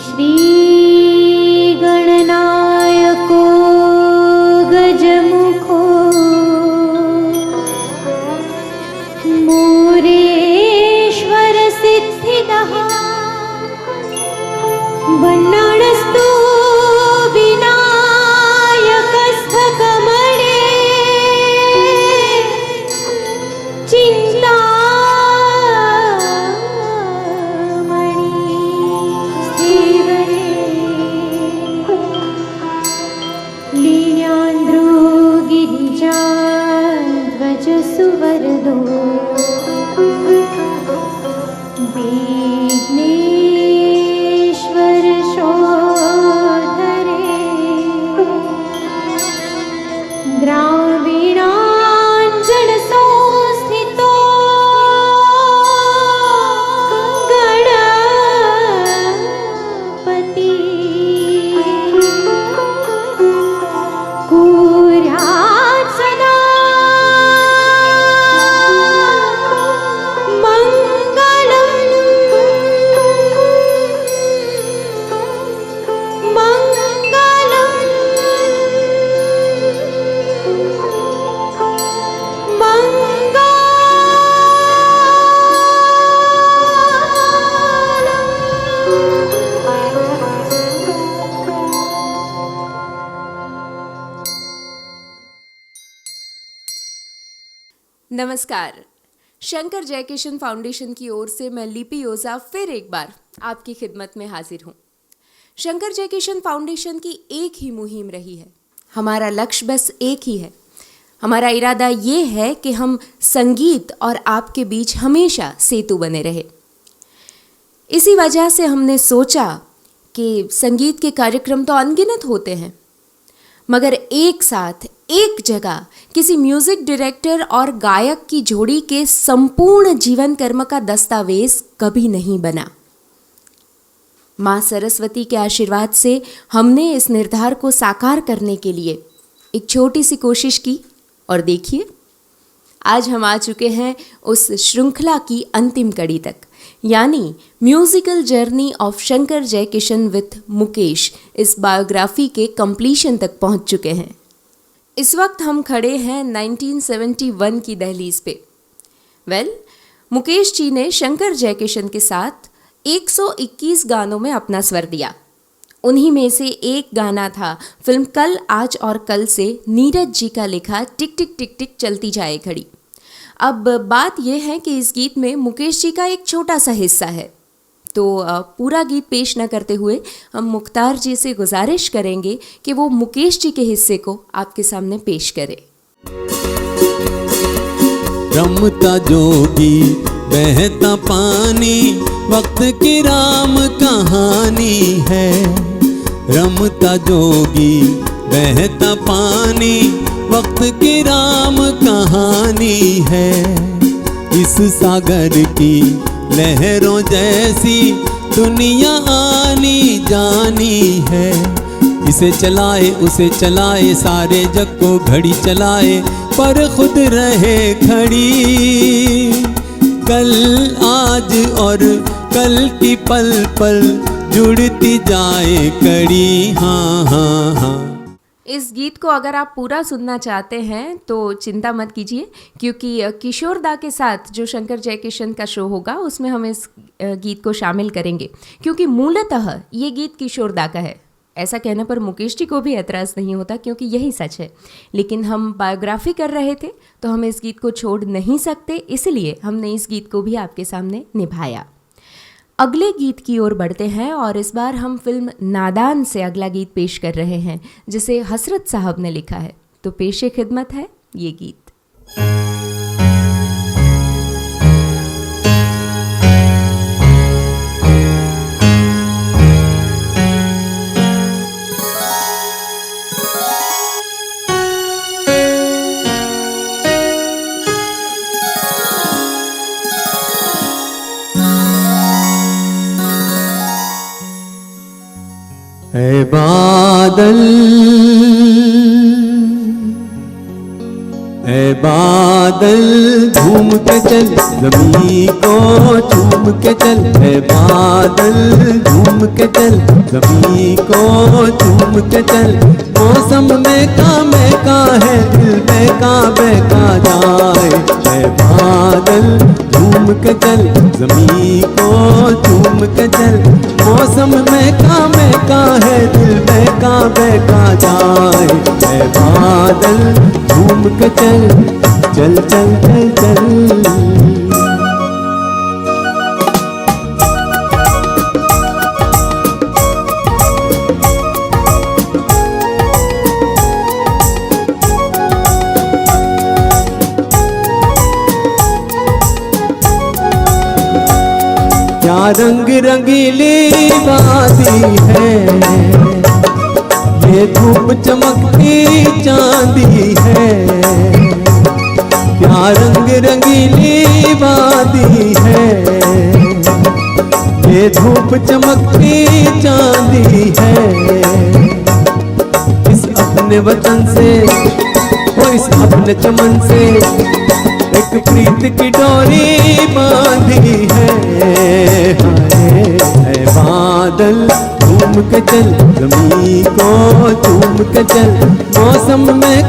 श्री गणनायको गजमुखो मोरेश्वर सिद्धिदः वन्नाणस्तु विनायकस्थकमणे चिन्ता सुवरदो विघ्नेश्वर शोधरे द्राविणाञ्जन संस्थितो गणपति कुर्यात् सदा नमस्कार। शंकर जयकिशन फाउंडेशन की ओर से मैं लिपि ओझा फिर एक बार आपकी खिदमत में हाजिर हूँ। शंकर जयकिशन फाउंडेशन की एक ही मुहिम रही है, हमारा लक्ष्य बस एक ही है। हमारा इरादा ये है कि हम संगीत और आपके बीच हमेशा सेतु बने रहे। इसी वजह से हमने सोचा कि संगीत के कार्यक्रम तो अनगिनत होते हैं, मगर एक साथ एक जगह किसी म्यूजिक डायरेक्टर और गायक की जोड़ी के संपूर्ण जीवन कर्म का दस्तावेज कभी नहीं बना। माँ सरस्वती के आशीर्वाद से हमने इस निर्धार को साकार करने के लिए एक छोटी सी कोशिश की और देखिए आज हम आ चुके हैं उस श्रृंखला की अंतिम कड़ी तक, यानी musical journey of Shankar Jaikishan with Mukesh. इस बायोग्राफी के कंप्लीशन तक पहुंच चुके हैं। इस वक्त हम खड़े हैं 1971 की दहलीज पे। मुकेश जी ने शंकर जयकिशन के साथ 121 गानों में अपना स्वर दिया। उन्हीं में से एक गाना था फिल्म कल आज और कल से नीरज जी का लिखा टिक टिक टिक टिक चलती जाए घड़ी। अब बात यह है कि इस गीत में मुकेश जी का एक छोटा सा हिस्सा है, तो पूरा गीत पेश न करते हुए हम मुख्तार जी से गुजारिश करेंगे कि वो मुकेश जी के हिस्से को आपके सामने पेश करें। रमता जोगी बहता पानी वक्त की राम कहानी है। रमता जोगी बहता पानी वक्त की राम कहानी है। इस सागर की लहरों जैसी दुनिया आनी जानी है। इसे चलाए उसे चलाए सारे जग को घड़ी चलाए पर खुद रहे खड़ी। कल आज और कल की पल पल जुड़ती जाए कड़ी। हाँ हाँ हाँ। इस गीत को अगर आप पूरा सुनना चाहते हैं तो चिंता मत कीजिए, क्योंकि किशोर दा के साथ जो शंकर जयकिशन का शो होगा उसमें हम इस गीत को शामिल करेंगे, क्योंकि मूलतः ये गीत किशोर दा का है। ऐसा कहने पर मुकेश जी को भी एतराज़ नहीं होता, क्योंकि यही सच है। लेकिन हम बायोग्राफी कर रहे थे तो हम इस गीत को छोड़ नहीं सकते, इसलिए हमने इस गीत को भी आपके सामने निभाया। अगले गीत की ओर बढ़ते हैं और इस बार हम फिल्म नादान से अगला गीत पेश कर रहे हैं, जिसे हसरत साहब ने लिखा है। तो पेशे खिदमत है ये गीत। ऐ बादल ऐ बादल झूम झूम के चल, ज़मीं को चूम के चल, है बादल झूम के चल, ज़मीं को चूम के चल। मौसम में का है, दिल बेका जाए, है बादल झूम के चल, ज़मीं को चूम के चल। मौसम में का है, दिल बेका जाए, है बादल झूम के चल, चल चल चल चल। क्या रंग रंगीली वादी है, ये धूप चमकती चांदी है। क्या रंग रंगीली वादी है, ये धूप चमकती चांदी है। इस अपने वतन से और इस अपने चमन से एक प्रीत की डोरी बांधी है। है बादल झूम के चल, ज़मीं को चूम के चल। मौसम में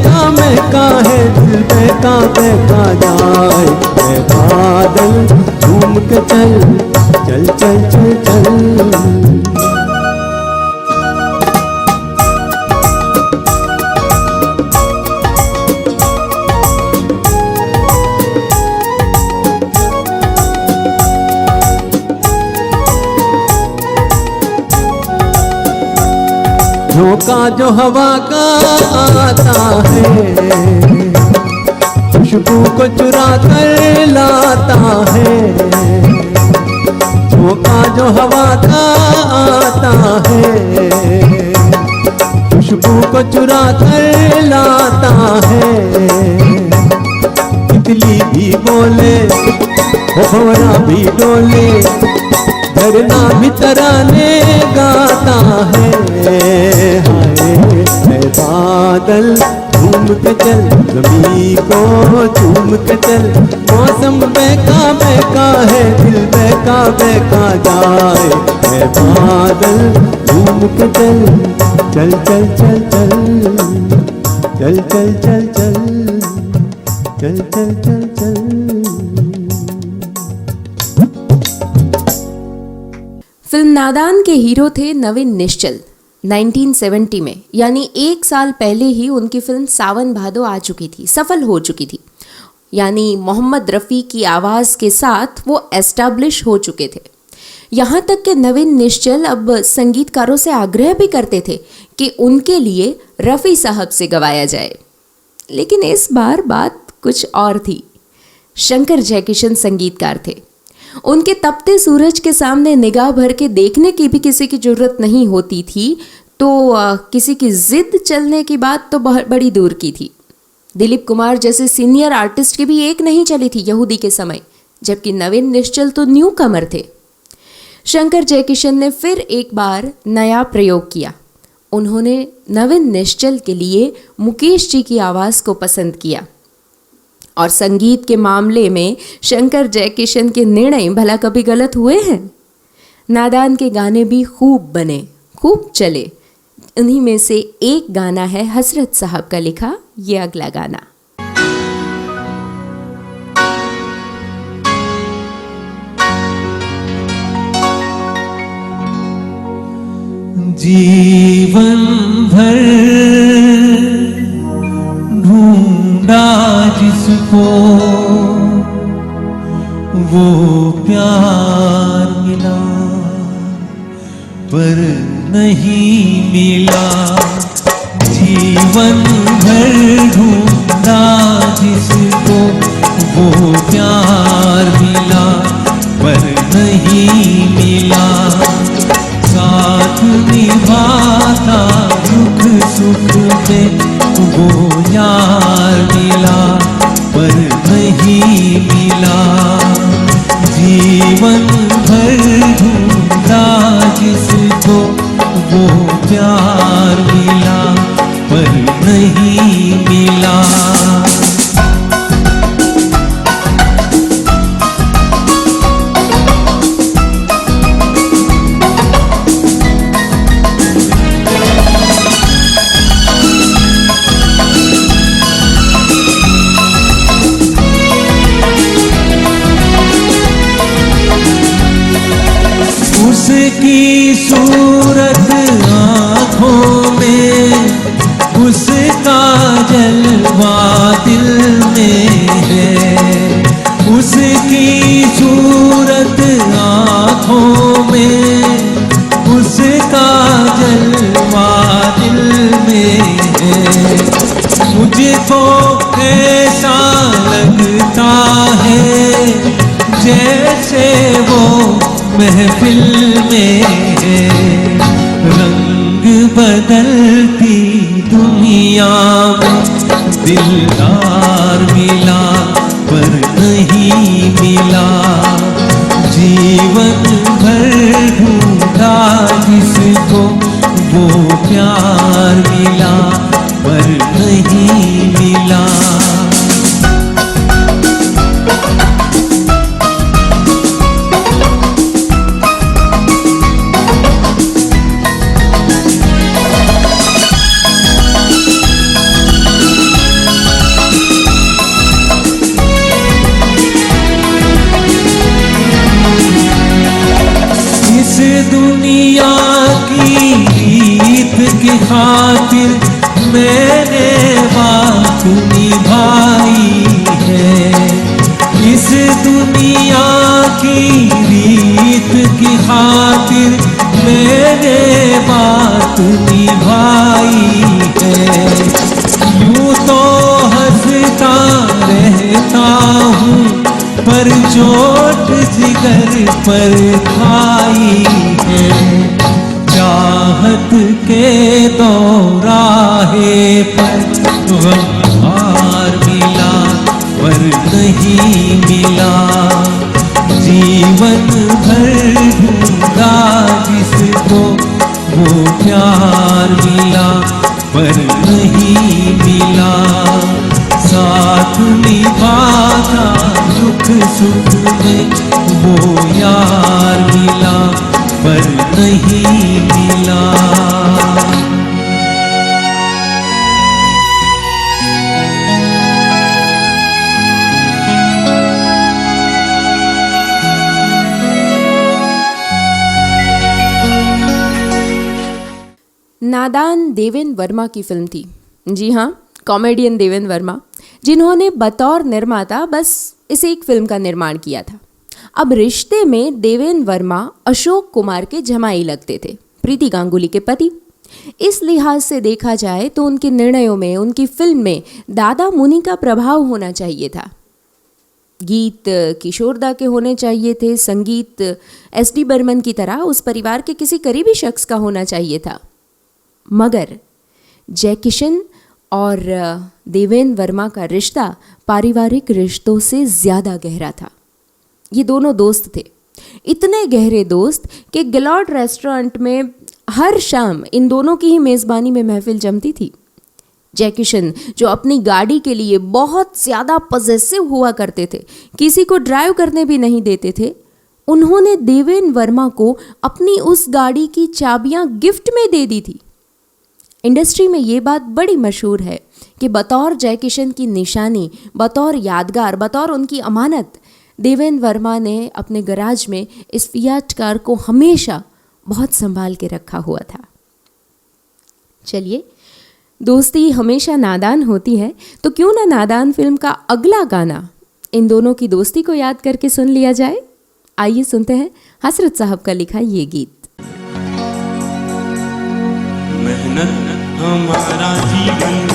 का है, दिल बेका जाए, है बादल झूम के चल, चल चल चल चल। झोंका जो हवा का आता है, खुशबू को चुरा कर लाता है। झोंका जो हवा का आता है, खुशबू को चुरा कर लाता है। तितली भी बोले, भंवरा भी डोले, झरना भी तराने गाता है। है बादल झूम के चल, ज़मीं को चूम के चल। मौसम बेका है, दिल बेका जाए, है बादल झूम के चल, चल चल चल चल, चल चल चल चल, चल चल चल चल। फिल्म नादान के हीरो थे नवीन निश्चल। 1970 में यानी एक साल पहले ही उनकी फिल्म सावन भादो आ चुकी थी, सफल हो चुकी थी। यानी मोहम्मद रफ़ी की आवाज़ के साथ वो एस्टैब्लिश हो चुके थे। यहाँ तक कि नवीन निश्चल अब संगीतकारों से आग्रह भी करते थे कि उनके लिए रफ़ी साहब से गवाया जाए। लेकिन इस बार बात कुछ और थी। शंकर जयकिशन संगीतकार थे। उनके तपते सूरज के सामने निगाह भर के देखने की भी किसी की जरूरत नहीं होती थी, तो किसी की जिद चलने की बात तो बहुत बड़ी दूर की थी। दिलीप कुमार जैसे सीनियर आर्टिस्ट की भी एक नहीं चली थी यहूदी के समय, जबकि नवीन निश्चल तो न्यू कमर थे। शंकर जयकिशन ने फिर एक बार नया प्रयोग किया। उन्होंने नवीन निश्चल के लिए मुकेश जी की आवाज़ को पसंद किया। और संगीत के मामले में शंकर जयकिशन के निर्णय भला कभी गलत हुए हैं? नादान के गाने भी खूब बने, खूब चले। उन्हीं में से एक गाना है हसरत साहब का लिखा ये अगला गाना। जीवन भर ढूंढा जिसको वो प्यार मिला, पर नहीं मिला। जीवन भर ढूंढा जिसको वो प्यार मिला, पर नहीं मिला। साथ निभाता दुख सुख में वो यार मिला, पर नहीं मिला। जीवन भर ढूंढा जिसको वो प्यार मिला, पर नहीं मिला। जैसे वो महफिल में है। रंग बदलती दुनिया में दिलदार मिला पर नहीं मिला। जीवन भर ढूंढा जिसको वो प्यार मिला पर नहीं मिला। दुनिया की रीत की खातिर मैंने बात निभाई है। इस दुनिया की रीत की खातिर मैंने बात निभाई है। यूं तो हंसता रहता हूँ पर चोट जिगर पर खाई है। चाहत के दौराहे पर गमहार मिला पर नहीं मिला। जीवन भर ढूंढा जिसको वो प्यार मिला पर नहीं मिला। साथ निभाता दुख सुख में वो यार मिला पर नहीं मिला। नादान देवेन वर्मा की फिल्म थी। जी हाँ, कॉमेडियन देवेन वर्मा, जिन्होंने बतौर निर्माता बस इस एक फिल्म का निर्माण किया था। अब रिश्ते में देवेन वर्मा अशोक कुमार के जमाई लगते थे, प्रीति गांगुली के पति। इस लिहाज से देखा जाए तो उनके निर्णयों में, उनकी फिल्म में दादा मुनि का प्रभाव होना चाहिए था। गीत किशोरदा के होने चाहिए थे, संगीत एस.डी. बर्मन की तरह उस परिवार के किसी करीबी शख्स का होना चाहिए था। मगर जयकिशन और देवेन वर्मा का रिश्ता पारिवारिक रिश्तों से ज़्यादा गहरा था। ये दोनों दोस्त थे, इतने गहरे दोस्त कि गिलॉर्ड रेस्टोरेंट में हर शाम इन दोनों की ही मेज़बानी में महफिल जमती थी। जयकिशन, जो अपनी गाड़ी के लिए बहुत ज़्यादा पॉजेसिव हुआ करते थे, किसी को ड्राइव करने भी नहीं देते थे, उन्होंने देवेन वर्मा को अपनी उस गाड़ी की चाबियां गिफ्ट में दे दी थी। इंडस्ट्री में ये बात बड़ी मशहूर है कि बतौर जयकिशन की निशानी, बतौर यादगार, बतौर उनकी अमानत, देवेन वर्मा ने अपने गराज में इस फियाट कार को हमेशा बहुत संभाल के रखा हुआ था। चलिए, दोस्ती हमेशा नादान होती है, तो क्यों ना नादान फिल्म का अगला गाना इन दोनों की दोस्ती को याद करके सुन लिया जाए। आइए सुनते हैं हसरत साहब का लिखा ये गीत। मेहनत हमारा जीवन,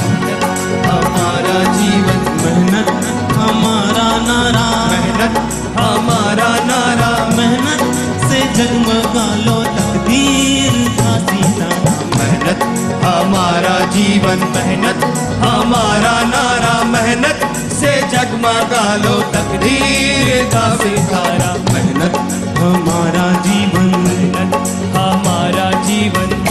हमारा जीवन, मेहनत हमारा नारा, मेहनत हमारा नारा, मेहनत से जगमगा लो तकदीर का सितारा। मेहनत हमारा जीवन, मेहनत हमारा नारा, मेहनत से जगमगा लो तकदीर का सितारा। मेहनत हमारा जीवन, मेहनत हमारा जीवन।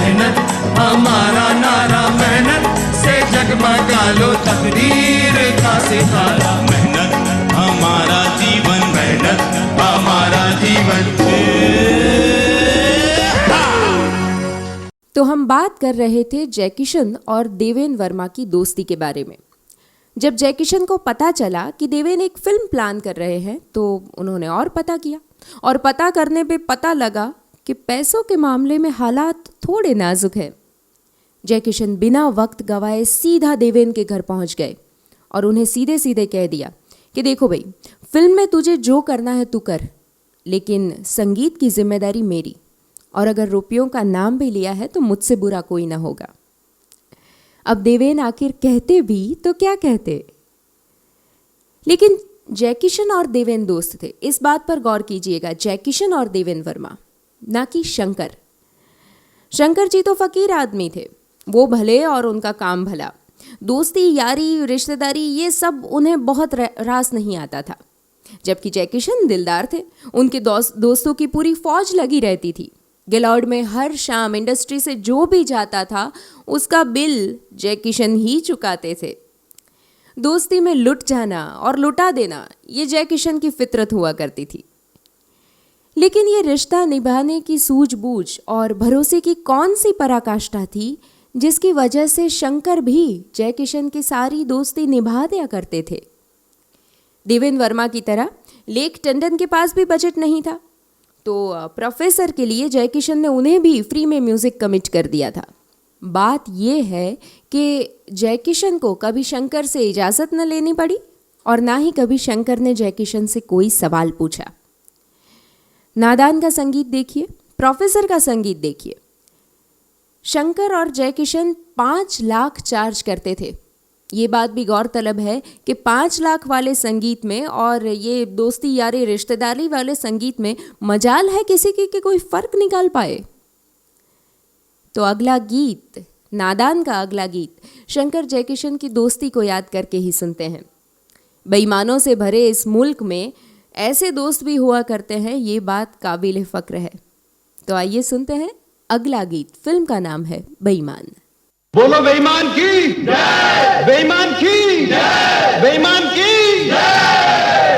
मेहनत हमारा नारा, मेहनत से जगमगा लो तकदीर का सितारा। मेहनत हमारा जीवन, मेहनत हमारा जीवन। तो हम बात कर रहे थे जैकी श्रॉफ और देवेन वर्मा की दोस्ती के बारे में। जब जैकी श्रॉफ को पता चला कि देवेन एक फिल्म प्लान कर रहे हैं तो उन्होंने और पता किया, और पता करने पे पता लगा कि पैसों के मामले में हालात थोड़े नाजुक हैं। जैकी श्रॉफ बिना वक्त गवाए सीधा देवेन के घर पहुंच गए और उन्हें सीधे सीधे कह दिया कि देखो भाई, फिल्म में तुझे जो करना है तू कर, लेकिन संगीत की जिम्मेदारी मेरी, और अगर रुपयों का नाम भी लिया है तो मुझसे बुरा कोई ना होगा। अब देवेन आखिर कहते भी तो क्या कहते, लेकिन जैकी श्रॉफ और देवेन दोस्त थे, इस बात पर गौर कीजिएगा। जैकी श्रॉफ और देवेन वर्मा, ना कि शंकर। शंकर जी तो फकीर आदमी थे, वो भले और उनका काम भला। दोस्ती, यारी, रिश्तेदारी ये सब उन्हें बहुत रास नहीं आता था। जबकि जैकी श्रॉफ दिलदार थे, उनके दोस्तों की पूरी फौज लगी रहती थी। गिलॉर्ड में हर शाम इंडस्ट्री से जो भी जाता था उसका बिल जैकी श्रॉफ ही चुकाते थे। दोस्ती में लुट जाना और लुटा देना ये जैकी श्रॉफ की फितरत हुआ करती थी। लेकिन ये रिश्ता निभाने की सूझबूझ और भरोसे की कौन सी पराकाष्ठा थी जिसकी वजह से शंकर भी जैकी श्रॉफ की सारी दोस्ती निभा दिया करते थे। देवेन वर्मा की तरह लेक टंडन के पास भी बजट नहीं था, तो प्रोफेसर के लिए जैकी श्रॉफ ने उन्हें भी फ्री में म्यूज़िक कमिट कर दिया था। बात यह है कि जैकी श्रॉफ को कभी शंकर से इजाज़त न लेनी पड़ी और ना ही कभी शंकर ने जैकी श्रॉफ से कोई सवाल पूछा। नादान का संगीत देखिए, प्रोफेसर का संगीत देखिए। शंकर और जैकी श्रॉफ 5 लाख चार्ज करते थे। ये बात भी गौरतलब है कि 5 लाख वाले संगीत में और ये दोस्ती यारी रिश्तेदारी वाले संगीत में मजाल है किसी की कि कोई फ़र्क निकाल पाए। तो अगला गीत, नादान का अगला गीत, शंकर जैकी श्रॉफ की दोस्ती को याद करके ही सुनते हैं। बेईमानों से भरे इस मुल्क में ऐसे दोस्त भी हुआ करते हैं, ये बात काबिल फ़क्र है। तो आइए सुनते हैं अगला गीत। फिल्म का नाम है बेईमान। बोलो बेईमान की जय, बेईमान की जय, बेईमान की जय।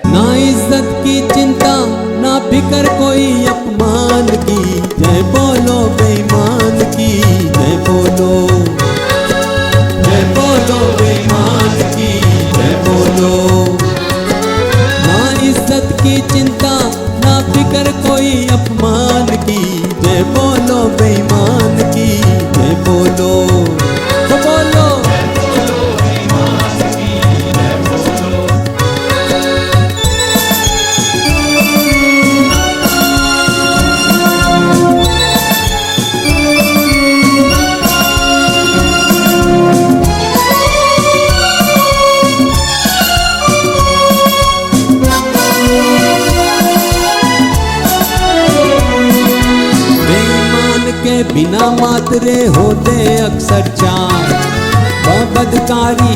ना इज्जत की चिंता ना फिकर कोई अपमान की, जय बोलो बेईमान की, जय बोलो, जय बोलो बेईमान की, जय बोलो। ना इज्जत की चिंता ना फिकर कोई अपमान की, जय बोलो बेईमान की, जय बोलो, तो बोलो। बिना मातरे होते अक्सर चार, बदकारी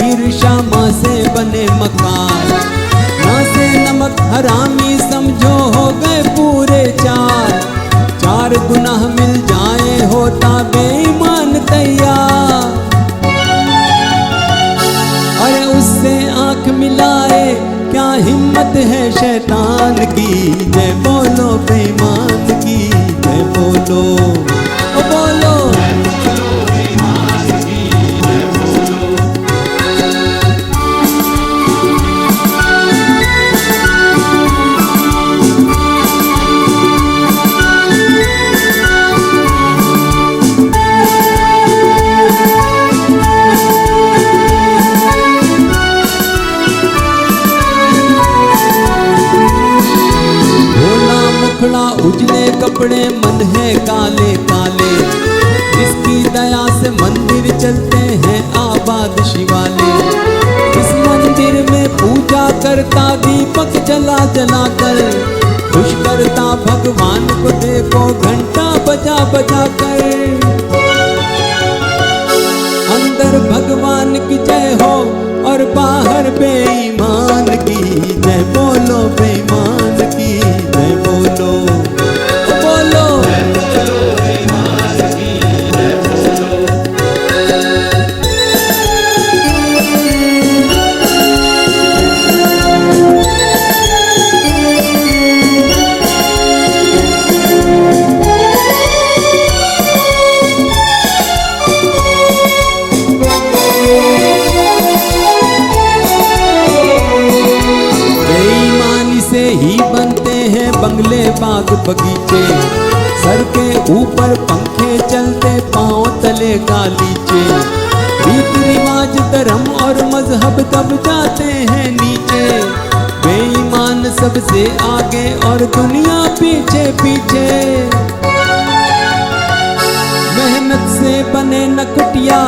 ईर्षा माँ से बने मकार। माँ से नमक हरामी समझो हो गए पूरे चार, 4 गुनाह मिल जाए होता बेईमान तैयार। अरे उससे आंख मिलाए क्या हिम्मत है शैतान की, जय बोलो बेईमान की, जय बोलो, ओ बोलो। उजले कपड़े मन है काले काले, इसकी दया से मंदिर चलते हैं आबाद शिवाले। इस मंदिर में पूजा करता दीपक जला जला कर, खुश करता भगवान को देखो घंटा बजा बजा कर। अंदर भगवान की जय हो और बाहर बेईमान की, जय बोलो बेईमान की, जय बोलो, बोलो, जय बोलो बेईमान। बाग बगीचे, सर के ऊपर पंखे चलते पांव तले गालीचे। रीत रिवाज धर्म और मजहब दब जाते हैं नीचे, बेईमान सबसे आगे और दुनिया पीछे पीछे। मेहनत से बने न कुटिया,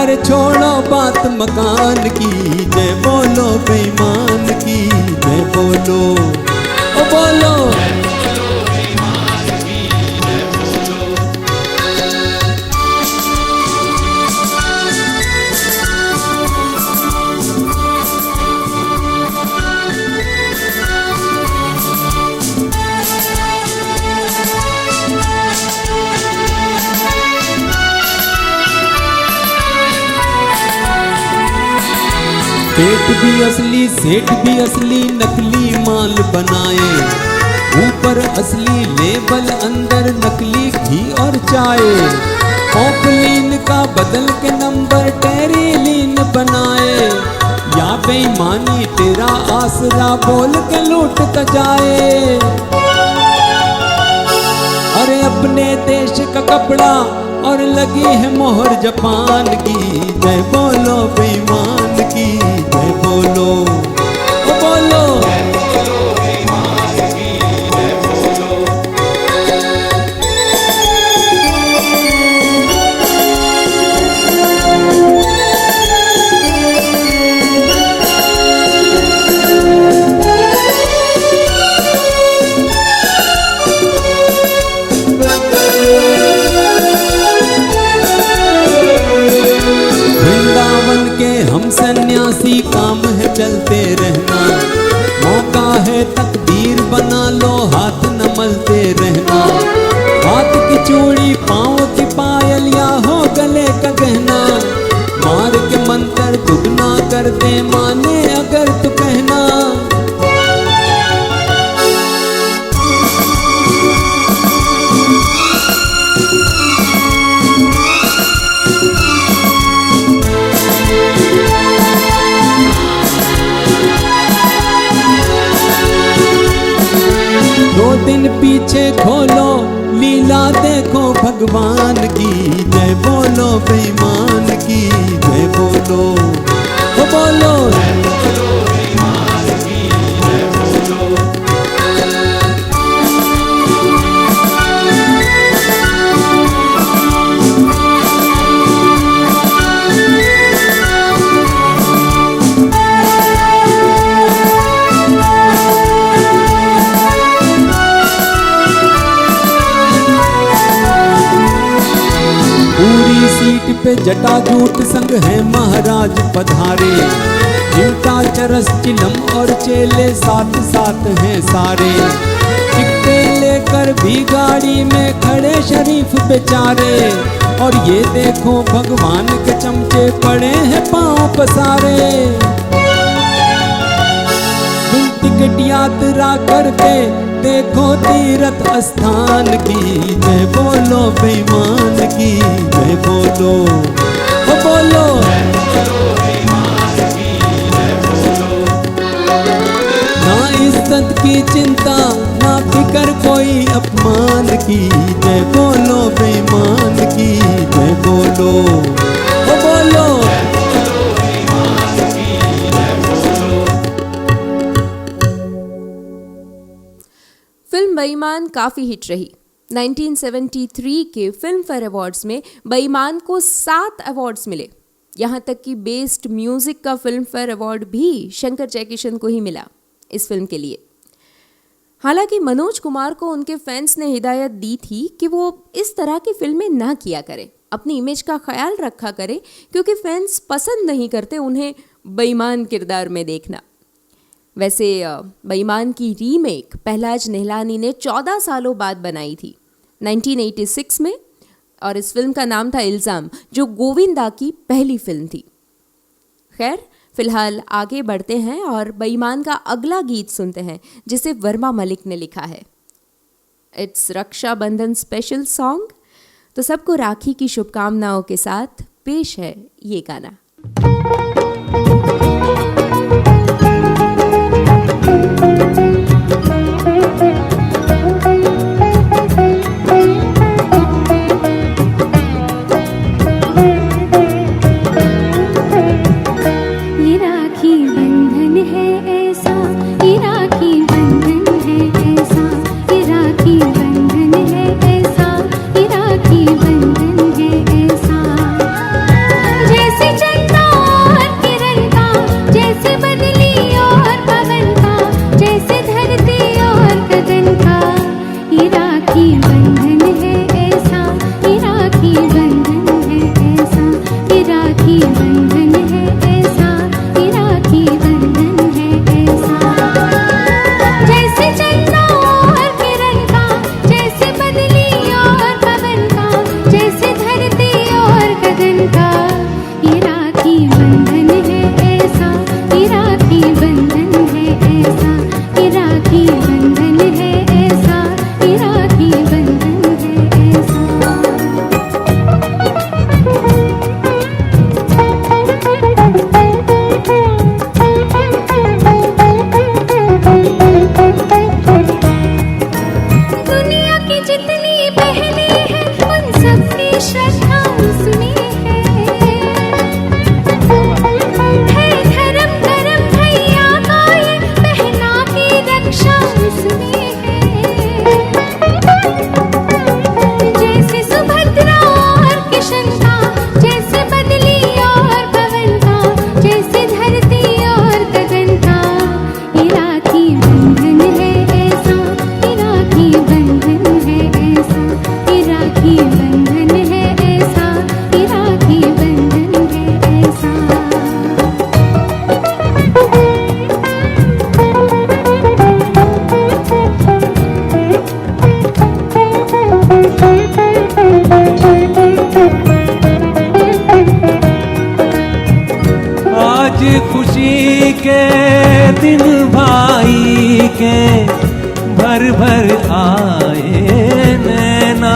अरे छोड़ो बात मकान की, जय बोलो बेईमान की, जय बोलो ओ बोलो। पेट भी असली सेठ भी असली, नकली माल बनाए, ऊपर असली लेबल अंदर नकली घी और चाय। पॉपलीन का बदल के नंबर टेरीलीन बनाए, या बेईमानी तेरा आसरा बोल के लूट जाए। अरे अपने देश का कपड़ा और लगी है मोहर जापान की, जय बोलो बेईमान की, जय बोलो ओ बोलो। वृंदावन के हम सन्यासी, काम है चलते रहना, मौका है तकदीर बना लो, हाथ न मलते रहना। हाथ की चूड़ी पाँव की पायल या हो गले का गहना, मार के मंत्र दुगना कर दे माने अगर तू कहना। दो दिन पीछे खोलो, लीला देखो भगवान की, जय बोलो बेईमान की, जय बोलो ओ बोलो। पूरी सीट पे जटाजूट संग है महाराज पधारे, चिंता चरस चिलम और चेले साथ साथ हैं सारे। टिकटे लेकर भी गाड़ी में खड़े शरीफ बेचारे, और ये देखो भगवान के चमचे पड़े हैं पांव पसारे। टिकट यात्रा करते देखो तीर्थ स्थान की, जय बोलो बेईमान की, जय बोलो ओ बोलो। ना इज्जत की चिंता ना फिकर कोई अपमान की, जय बोलो बेईमान की, जय बोलो ओ बोलो। फिल्म बेईमान काफ़ी हिट रही। 1973 के फिल्म फेयर अवार्ड्स में बेईमान को 7 अवार्ड्स मिले। यहाँ तक कि बेस्ट म्यूज़िक का फिल्म फेयर अवार्ड भी शंकर जयकिशन को ही मिला इस फिल्म के लिए। हालांकि मनोज कुमार को उनके फैंस ने हिदायत दी थी कि वो इस तरह की फिल्में ना किया करें, अपनी इमेज का ख्याल रखा करें, क्योंकि फैंस पसंद नहीं करते उन्हें बेईमान किरदार में देखना। वैसे बेईमान की रीमेक पहलाज निहलानी ने 14 सालों बाद बनाई थी 1986 में, और इस फिल्म का नाम था इल्ज़ाम, जो गोविंदा की पहली फिल्म थी। खैर, फिलहाल आगे बढ़ते हैं और बेईमान का अगला गीत सुनते हैं जिसे वर्मा मलिक ने लिखा है। It's Rakshabandhan special song. तो सबको राखी की शुभकामनाओं के साथ पेश है ये गाना। बंधन है ऐसा। जैसे चंदा और किरण का, जैसे बदली और पवन का, जैसे धरती और गगन का, ये राखी बंधन है ऐसा, ये राखी बंधन है ऐसा, ये राखी बंधन है ऐसा, ये राखी बंधन है ऐसा। जैसे चंदा और किरण का, जैसे बदली और पवन का, जैसे धरती और गगन का, ये राखी बंधन है ऐसा, ये राखी बंधन है ऐसा, ये राखी बंधन है ऐसा, ये राखी बंधन है ऐसा। दुनिया की जितनी बहनें हैं उन सबकी श्रद्धा उसमें है धर्म करम भैया का ये बहना की रक्षा उसमें है। जैसे सुभद्रा और किशन का, जैसे बदली और पवन का, जैसे धरती और गगन का, ये राखी बंधन है ऐसा, ये राखी बंधन है ऐसा, ये राखी बंधन है ऐसा, ये राखी बंधन है ऐसा। आज खुशी के दिन भाई के भर भर आए नैना,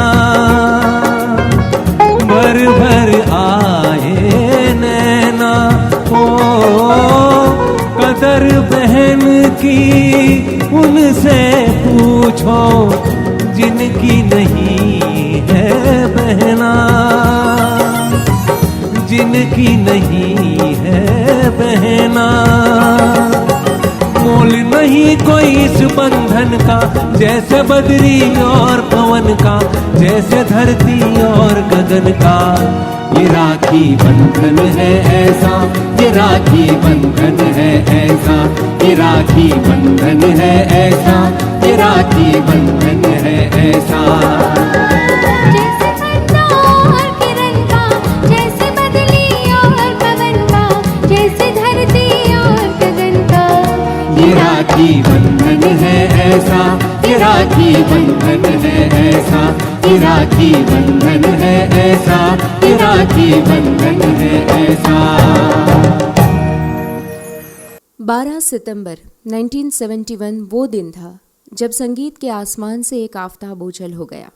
भर भर आए नैना। ओ कदर बहन की उनसे पूछो जिनकी नहीं है बहना, जिनकी नहीं है बहना। मोल नहीं कोई इस बंधन का, जैसे बदरी और पवन का, जैसे धरती और गगन का। ये राखी बंधन है ऐसा, ये राखी बंधन है ऐसा, ये राखी बंधन है ऐसा, ये राखी बंधन है ऐसा। जैसे चंदा और किरण का, जैसे बदली और पवन का, जैसे धरती और गगन का, ये राखी बंधन है ऐसा, ये राखी बंधन है ऐसा, ये राखी बंधन है ऐसा, ये राखी बंधन है ऐसा। 12 सितंबर 1971 वो दिन था जब संगीत के आसमान से एक आफताब ओझल हो गया।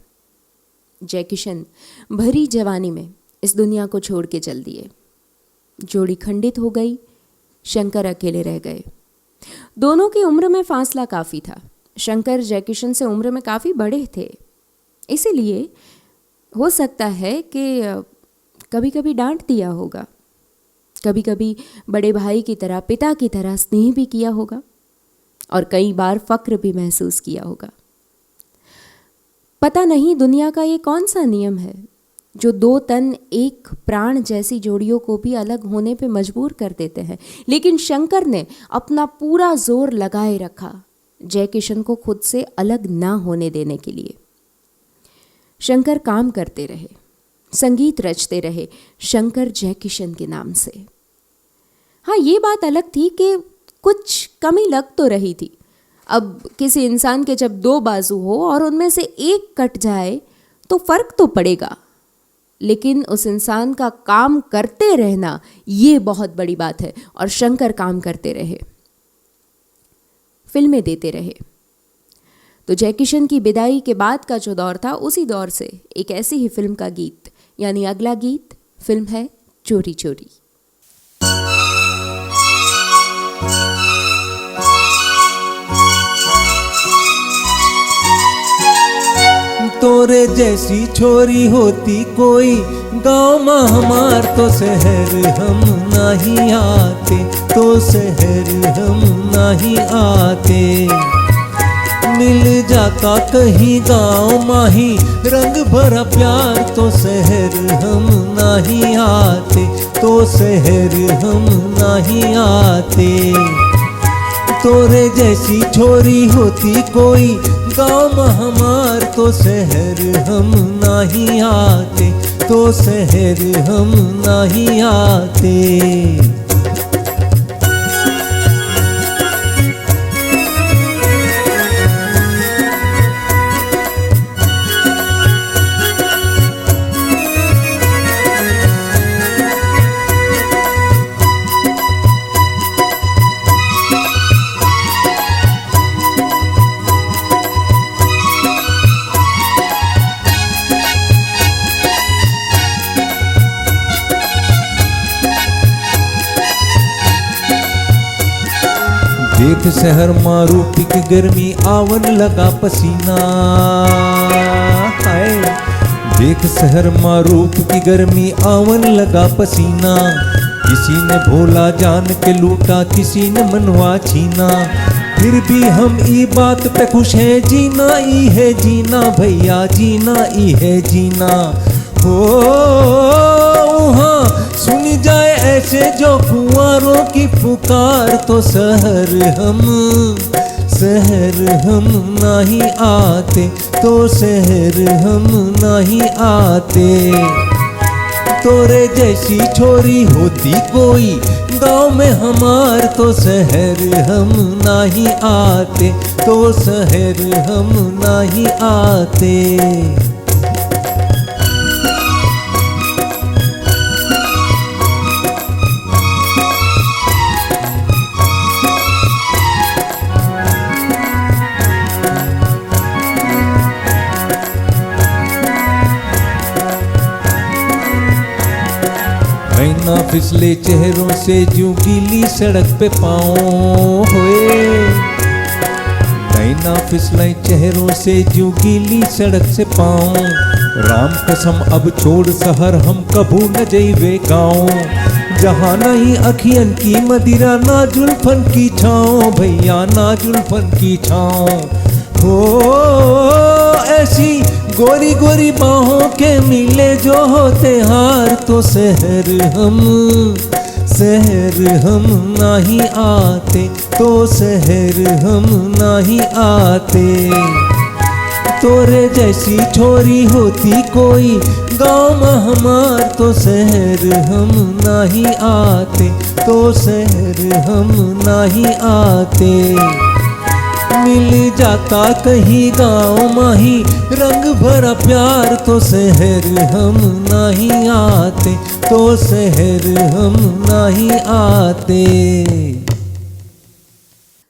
जय किशन भरी जवानी में इस दुनिया को छोड़ के चल दिए। जोड़ी खंडित हो गई, शंकर अकेले रह गए। दोनों की उम्र में फासला काफ़ी था। शंकर जय किशन से उम्र में काफ़ी बड़े थे, इसीलिए हो सकता है कि कभी कभी डांट दिया होगा, कभी कभी बड़े भाई की तरह, पिता की तरह स्नेह भी किया होगा, और कई बार फक्र भी महसूस किया होगा। पता नहीं दुनिया का ये कौन सा नियम है जो 2 तन एक प्राण जैसी जोड़ियों को भी अलग होने पे मजबूर कर देते हैं। लेकिन शंकर ने अपना पूरा जोर लगाए रखा जय किशन को खुद से अलग ना होने देने के लिए। शंकर काम करते रहे, संगीत रचते रहे शंकर जय किशन के नाम से। हाँ, ये बात अलग थी कि कुछ कमी लग तो रही थी। अब किसी इंसान के जब 2 बाजू हो और उनमें से एक कट जाए तो फर्क तो पड़ेगा, लेकिन उस इंसान का काम करते रहना ये बहुत बड़ी बात है। और शंकर काम करते रहे, फिल्में देते रहे। तो जय किशन की विदाई के बाद का जो दौर था, उसी दौर से एक ऐसी ही फिल्म का गीत, यानी अगला गीत फिल्म है चोरी चोरी। तोरे जैसी छोरी होती कोई गाँव में हमार, तो शहर हम नहीं आते, तो शहर हम नहीं आते। मिल जाता कहीं गाँव माही रंग भरा प्यार तो शहर हम नहीं आते, तो शहर हम नहीं आते। तोरे जैसी छोरी होती कोई गाँव हमार तो शहर हम नहीं आते, तो शहर हम नहीं आते। देख शहर मारूपी की गर्मी आवन लगा पसीना है। देख शहर मारूप की गर्मी आवन लगा पसीना। किसी ने भोला जान के लूटा, किसी ने मनवा छीना। फिर भी हम ई बात पे खुश हैं, जीना ई है जीना भैया, जीना ई है जीना। हो हाँ सुनी जाए ऐसे जो कुंवारों की पुकार तो शहर हम नहीं आते, तो शहर हम नहीं आते। तोरे जैसी छोरी होती कोई गाँव में हमार तो शहर हम नहीं आते, तो शहर हम नहीं आते। ना फिसले चेहरों से जो गीली सड़क पे पाँव होए। ना फिसले चेहरों से जो गीली सड़क से पाँव। राम कसम अब छोड़ शहर हम कभू न जइबे गाँव। जहाँ नहीं अखियन की मदिरा ना जुल्फन की छाँव भैया, ना जुल्फन की छाँव। हो ऐसी गोरी गोरी बाहों के मिले जो होते हार तो शहर हम नहीं आते, तो शहर हम नहीं आते। तोरे जैसी छोरी होती कोई गाँव में हमार तो शहर हम नहीं आते, तो शहर हम नहीं आते। मिल जाता कहीं गाँव माही रंग भरा प्यार तो शहर हम नहीं आते, तो शहर हम नहीं आते।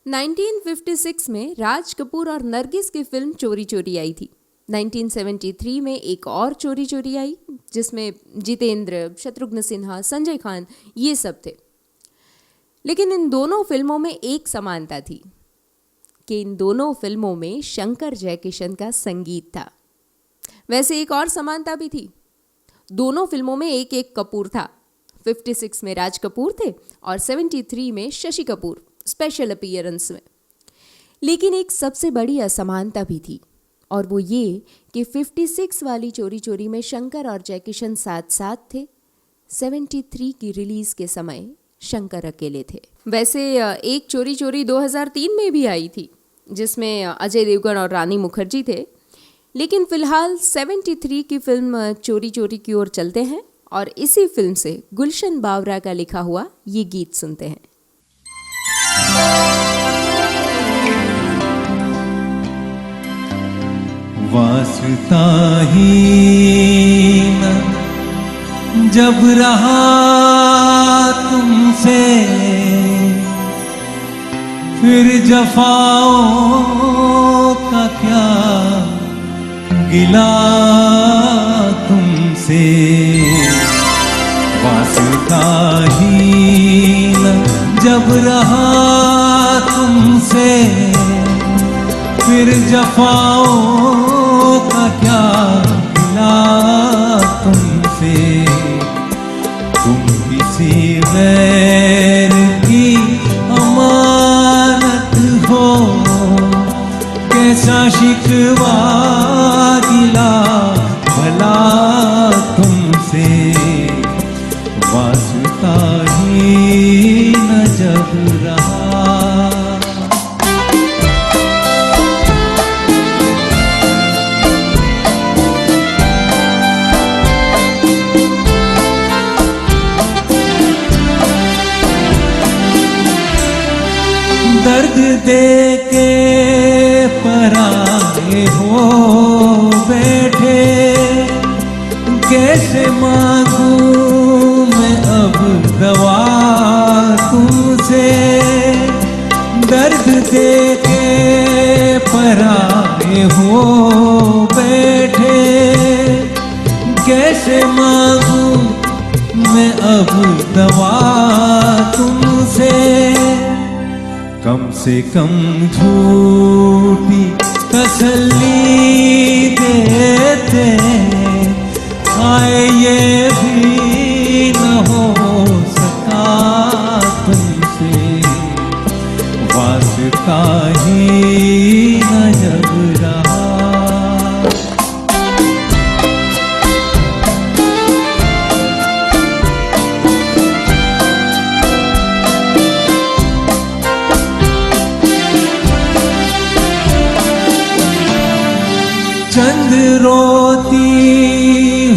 1956 में राज कपूर और नरगिस की फिल्म चोरी चोरी आई थी। 1973 में एक और चोरी चोरी आई जिसमें जितेंद्र, शत्रुघ्न सिन्हा, संजय खान ये सब थे। लेकिन इन दोनों फिल्मों में एक समानता थी कि इन दोनों फिल्मों में शंकर जयकिशन का संगीत था। वैसे एक और समानता भी थी, दोनों फिल्मों में एक एक कपूर था। 56 में राज कपूर थे और 73 में शशि कपूर स्पेशल अपीयरेंस में। लेकिन एक सबसे बड़ी असमानता भी थी और वो ये कि 56 वाली चोरी चोरी में शंकर और जयकिशन साथ साथ थे। 73 की रिलीज के समय शंकर अकेले थे। वैसे एक चोरी चोरी 2003 में भी आई थी जिसमें अजय देवगन और रानी मुखर्जी थे। लेकिन फिलहाल 73 की फिल्म चोरी चोरी की ओर चलते हैं और इसी फिल्म से गुलशन बावरा का लिखा हुआ ये गीत सुनते हैं। वास्ता ही न जब रहा तुमसे फिर जफाओं का क्या गिला तुमसे। वास्ता ही न जब रहा तुमसे फिर जफाओं का क्या गिला तुमसे। तुम किसी गैर की अमानत हो कैसा दे के पराए हो बैठे, कैसे मांगूं मैं अब दवा तुमसे। दर्द दे के पराए हो बैठे, कैसे मांगूं मैं अब दवा तुमसे। कम से कम झूठी तसल्ली देते, आए ये भी न हो सका तुमसे। वास्ता ही न जब रहा। चंद रोती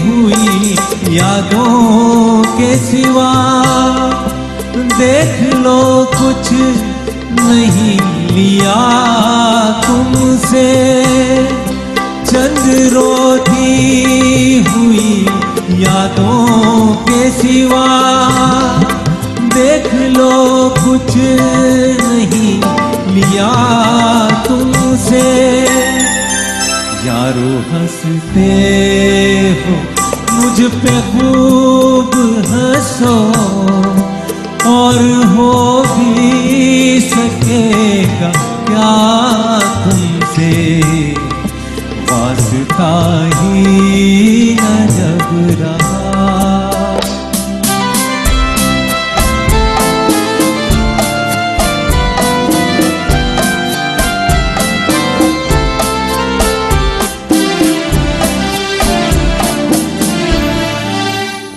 हुई यादों के सिवा, देख लो कुछ नहीं लिया तुमसे। चंद रोती हुई यादों के सिवा, देख लो कुछ नहीं लिया तुमसे। यारो हंसते हो मुझ पे खूब हंसो, और हो भी सकेगा क्या तुमसे। वास्ता ही न जब रहा।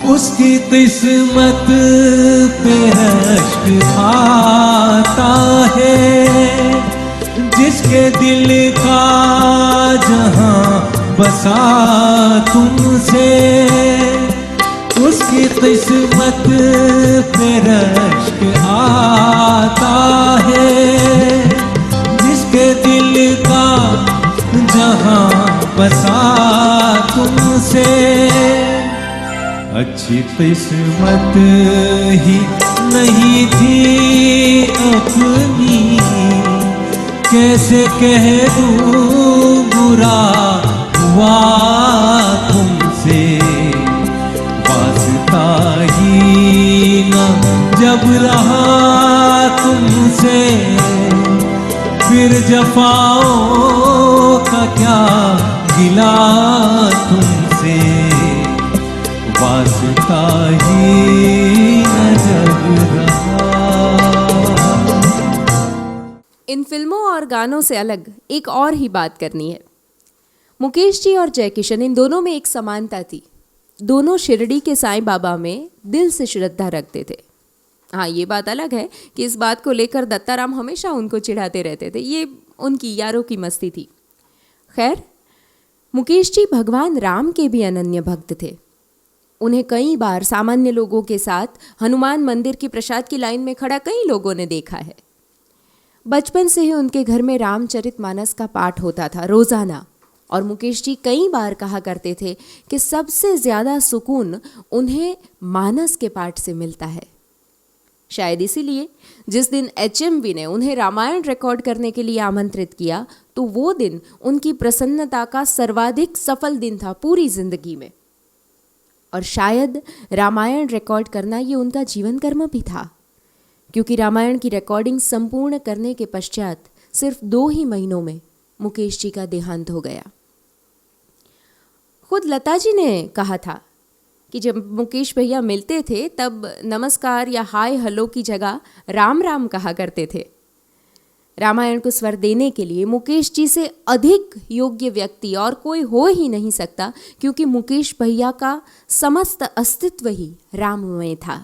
उसकी किस्मत पे रश्क आता है, जिसके दिल का जहां बसा तुमसे। उसकी किस्मत पे रश्क आता है, जिसके दिल का जहां बसा तुमसे। अच्छी किस्मत ही नहीं थी अपनी, कैसे कह दूं बुरा हुआ तुमसे। वास्ता ही न जब रहा तुमसे, फिर जफाओं का क्या गिला तुमसे। वास्ता ही न जब रहा। इन फिल्मों और गानों से अलग एक और ही बात करनी है। मुकेश जी और जय किशन, इन दोनों में एक समानता थी। दोनों शिरडी के साईं बाबा में दिल से श्रद्धा रखते थे। हाँ, ये बात अलग है कि इस बात को लेकर दत्ताराम हमेशा उनको चिढ़ाते रहते थे। ये उनकी यारों की मस्ती थी। खैर, मुकेश जी भगवान राम के भी अनन्य भक्त थे। उन्हें कई बार सामान्य लोगों के साथ हनुमान मंदिर की प्रसाद की लाइन में खड़ा कई लोगों ने देखा है। बचपन से ही उनके घर में रामचरितमानस का पाठ होता था रोजाना, और मुकेश जी कई बार कहा करते थे कि सबसे ज़्यादा सुकून उन्हें मानस के पाठ से मिलता है। शायद इसीलिए जिस दिन HMV ने उन्हें रामायण रिकॉर्ड करने के लिए आमंत्रित किया, तो वो दिन उनकी प्रसन्नता का सर्वाधिक सफल दिन था पूरी जिंदगी में। और शायद रामायण रिकॉर्ड करना ये उनका जीवन कर्म भी था, क्योंकि रामायण की रिकॉर्डिंग संपूर्ण करने के पश्चात सिर्फ 2 ही महीनों में मुकेश जी का देहांत हो गया। खुद लता जी ने कहा था कि जब मुकेश भैया मिलते थे तब नमस्कार या हाय हेलो की जगह राम राम कहा करते थे। रामायण को स्वर देने के लिए मुकेश जी से अधिक योग्य व्यक्ति और कोई हो ही नहीं सकता, क्योंकि मुकेश भैया का समस्त अस्तित्व ही राममय था।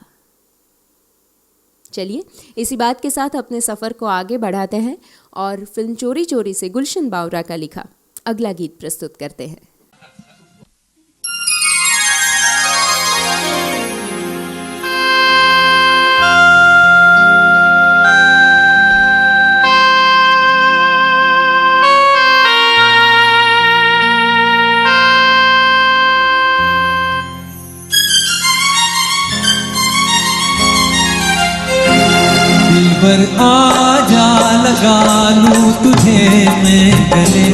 चलिए, इसी बात के साथ अपने सफ़र को आगे बढ़ाते हैं और फिल्म चोरी चोरी से गुलशन बावरा का लिखा अगला गीत प्रस्तुत करते हैं। दिलबर आजा लगा लूं तुझे मैं गले,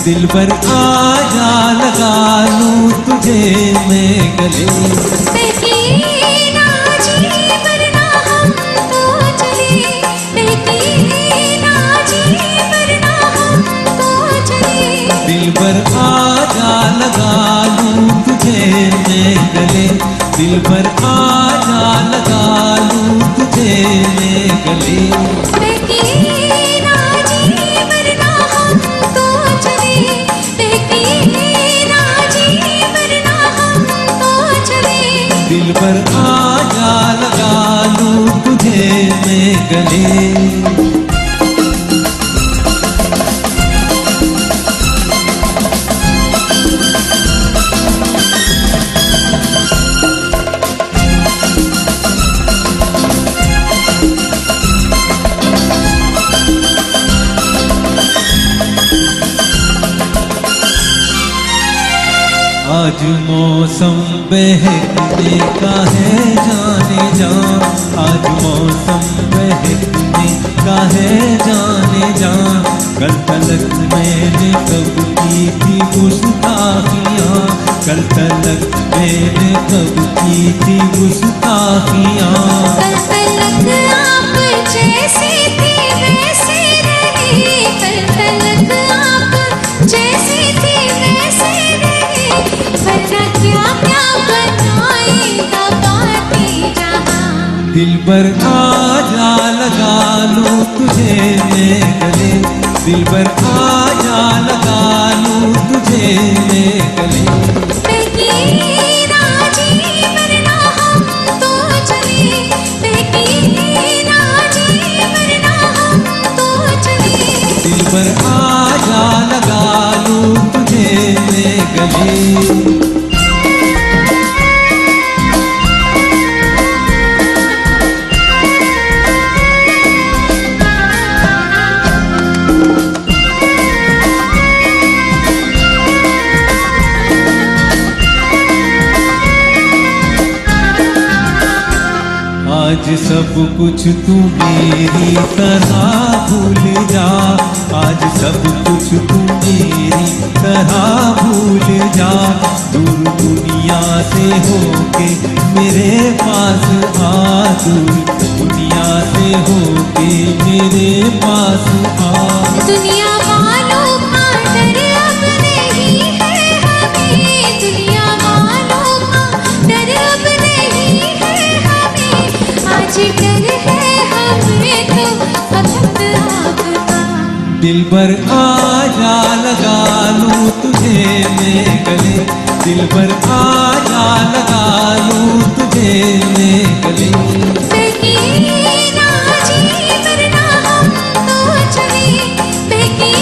दिलबर आजा लगा लूं तुझे मैं गले। बहकी ना जी वरना हम तो चले, बहकी ना जी वरना हम तो चले। दिलबर आजा लगा लूं तुझे मैं गले, दिलबर आजा लगा लूं तुझे मैं गले। बहकी ना जी वरना हम तो चले, बहकी ना जी वरना हम तो चले। दिलबर आजा लगा लूं तुझे मैं गले। आज मौसम बहकने का है जाने जा, आज मौसम बहकने का है जाने जा। कल तलक मैंने कब की थी गुस्ताखियाँ, कल तलक मैंने कब की थी गुस्ताखियाँ। कल तलक आप जैसे थे वैसे रहे, कल तलक आप जैसे थे वैसे रहे। वरना क्या क्या बताएगा बातें जहाँ। दिलबर आजा लगा लूं तुझे मैं गले, दिलबर आजा लगा लूं तुझे मैं गले। बहकी ना जी वरना हम तो चले, बहकी ना जी वरना हम तो चले। दिलबर आजा लगा लूं तुझे मैं गले। आज सब कुछ तू मेरी तरह भूल जा, आज सब कुछ तू मेरी तरह भूल जा। दूर दुनिया से होके मेरे पास आ, दूर दुनिया से होके मेरे पास आ। दुनिया वालों का डर अब नहीं है हमें, दुनिया वालों का डर अब नहीं है हमें। आज डर है हमें तो वक्त आपका। दिलबर आजा लगा लूं तुझे मैं गले, दिलबर आजा लगा लूं तुझे मैं गले। बहकी ना जी वरना हम तो चले, बहकी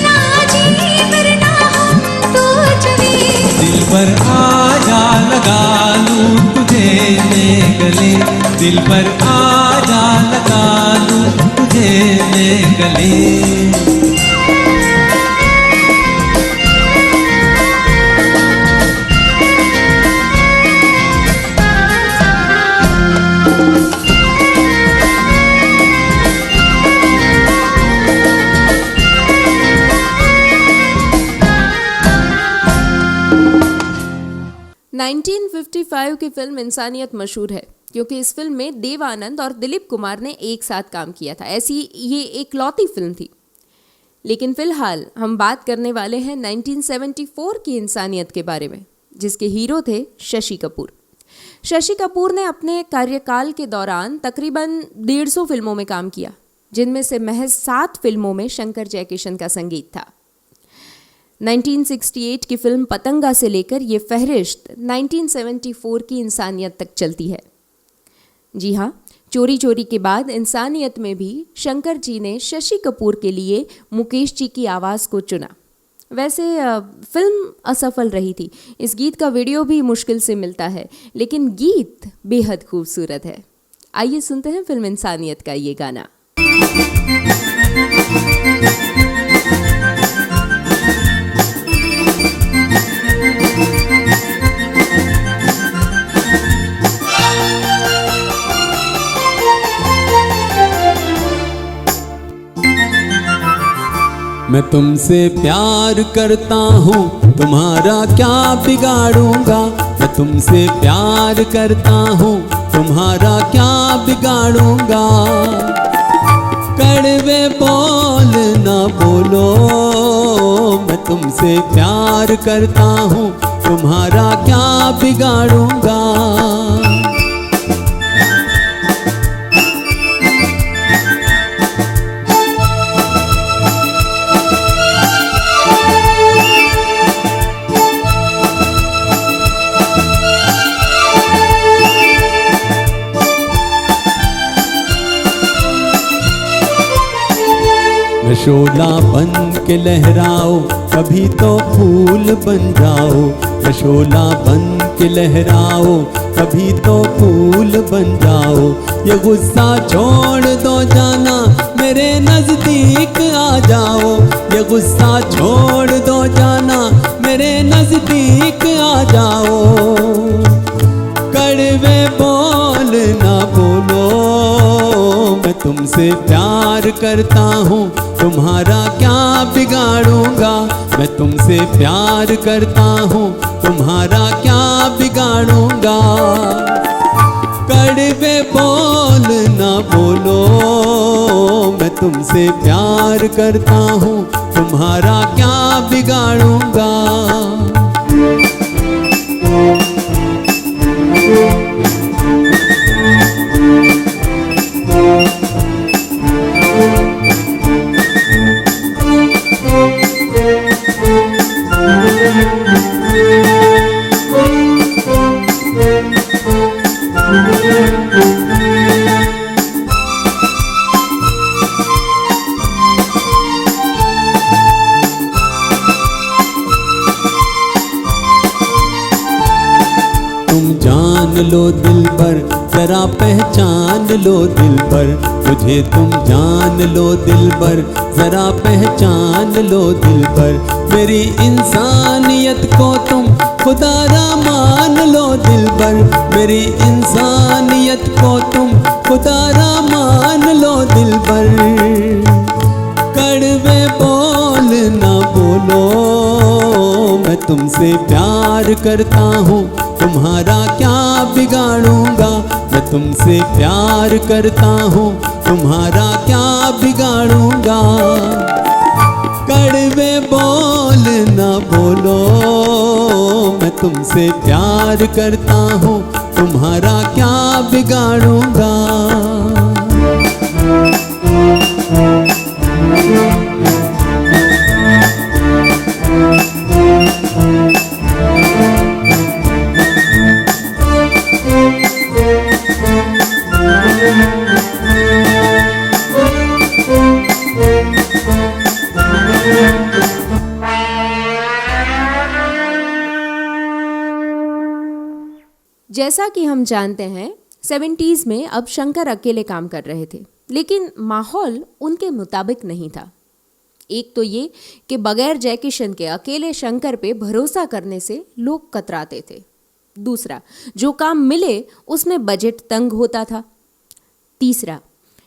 ना जी वरना हम तो चले। दिलबर आजा लगा लूं तुझे मैं गले, दिलबर आजा लगा लूं तुझे मैं गले। नाइनटीन 1955 की फिल्म इंसानियत मशहूर है क्योंकि इस फिल्म में देव आनंद और दिलीप कुमार ने एक साथ काम किया था। ऐसी ये एक लौती फिल्म थी। लेकिन फिलहाल हम बात करने वाले हैं 1974 की इंसानियत के बारे में, जिसके हीरो थे शशि कपूर। शशि कपूर ने अपने कार्यकाल के दौरान तकरीबन 150 फिल्मों में काम किया, जिनमें से महज 7 फिल्मों में शंकर जयकिशन का संगीत था। 1968 की फिल्म पतंगा से लेकर ये फहरिस्त 1974 की इंसानियत तक चलती है। जी हाँ, चोरी चोरी के बाद इंसानियत में भी शंकर जी ने शशि कपूर के लिए मुकेश जी की आवाज़ को चुना। वैसे फिल्म असफल रही थी। इस गीत का वीडियो भी मुश्किल से मिलता है, लेकिन गीत बेहद खूबसूरत है। आइए सुनते हैं फिल्म इंसानियत का ये गाना। मैं तुमसे प्यार करता हूँ, तुम्हारा क्या बिगाड़ूंगा। मैं तुमसे प्यार करता हूँ, तुम्हारा क्या बिगाड़ूंगा। कड़वे बोल ना बोलो, मैं तुमसे प्यार करता हूँ, तुम्हारा क्या बिगाड़ूंगा। शोला बन के लहराओ, कभी तो फूल बन जाओ। शोला बन के लहराओ, कभी तो फूल बन जाओ। ये गुस्सा छोड़ दो जाना, मेरे नजदीक आ जाओ। ये गुस्सा छोड़ दो जाना, मेरे नजदीक आ जाओ। कड़वे बोल ना बोलो, मैं तुमसे प्यार करता हूँ, तुम्हारा क्या बिगाड़ूंगा। मैं तुमसे प्यार करता हूँ, तुम्हारा क्या बिगाड़ूंगा। कड़वे बोल ना बोलो, मैं तुमसे प्यार करता हूँ, तुम्हारा क्या बिगाड़ूंगा। जान लो दिल पर, जरा पहचान लो दिल पर। मुझे तुम जान लो दिल पर, जरा पहचान लो दिल पर। मेरी इंसानियत को तुम खुदारा मान लो दिल पर। मेरी इंसानियत को तुम खुदारा मान लो दिल पर। कड़वे बोल ना बोलो, मैं तुमसे प्यार करता हूँ, तुम्हारा क्या बिगाड़ूंगा। मैं तुमसे प्यार करता हूँ, तुम्हारा क्या बिगाड़ूंगा। कड़वे बोल ना बोलो, मैं तुमसे प्यार करता हूँ, तुम्हारा क्या बिगाड़ूंगा। जैसा कि हम जानते हैं 70s में अब शंकर अकेले काम कर रहे थे, लेकिन माहौल उनके मुताबिक नहीं था। एक तो ये कि बगैर जय किशन के अकेले शंकर पे भरोसा करने से लोग कतराते थे। दूसरा, जो काम मिले उसमें बजट तंग होता था। तीसरा,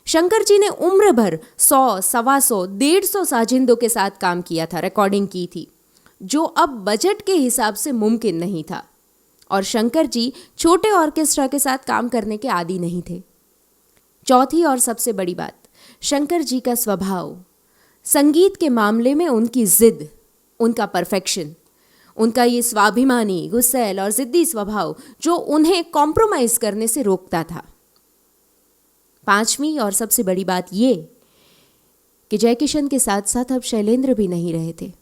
शंकर जी ने उम्र भर 100, 125, 150 साजिंदों के साथ काम किया था, रिकॉर्डिंग की थी, जो अब बजट के हिसाब से मुमकिन नहीं था। और शंकर जी छोटे ऑर्केस्ट्रा के साथ काम करने के आदी नहीं थे। चौथी और सबसे बड़ी बात, शंकर जी का स्वभाव, संगीत के मामले में उनकी जिद, उनका परफेक्शन, उनका ये स्वाभिमानी, गुस्सैल और जिद्दी स्वभाव जो उन्हें कॉम्प्रोमाइज़ करने से रोकता था। पांचवी और सबसे बड़ी बात ये कि जयकिशन के साथ साथ अब शैलेंद्र भी नहीं रहे थे।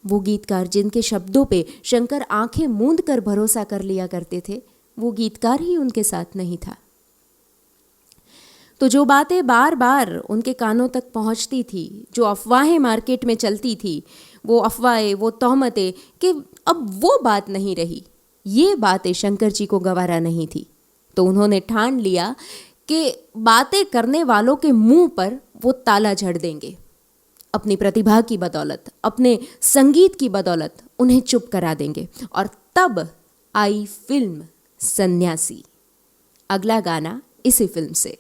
वो गीतकार जिनके शब्दों पे शंकर आंखें मूंद कर भरोसा कर लिया करते थे, वो गीतकार ही उनके साथ नहीं था। तो जो बातें बार बार उनके कानों तक पहुंचती थी, जो अफवाहें मार्केट में चलती थी, वो अफवाहें, वो तोहमतें कि अब वो बात नहीं रही, ये बातें शंकर जी को गवारा नहीं थी। तो उन्होंने ठान लिया कि बातें करने वालों के मुंह पर वो ताला झड़ देंगे। अपनी प्रतिभा की बदौलत, अपने संगीत की बदौलत उन्हें चुप करा देंगे। और तब आई फिल्म सन्यासी। अगला गाना इसी फिल्म से।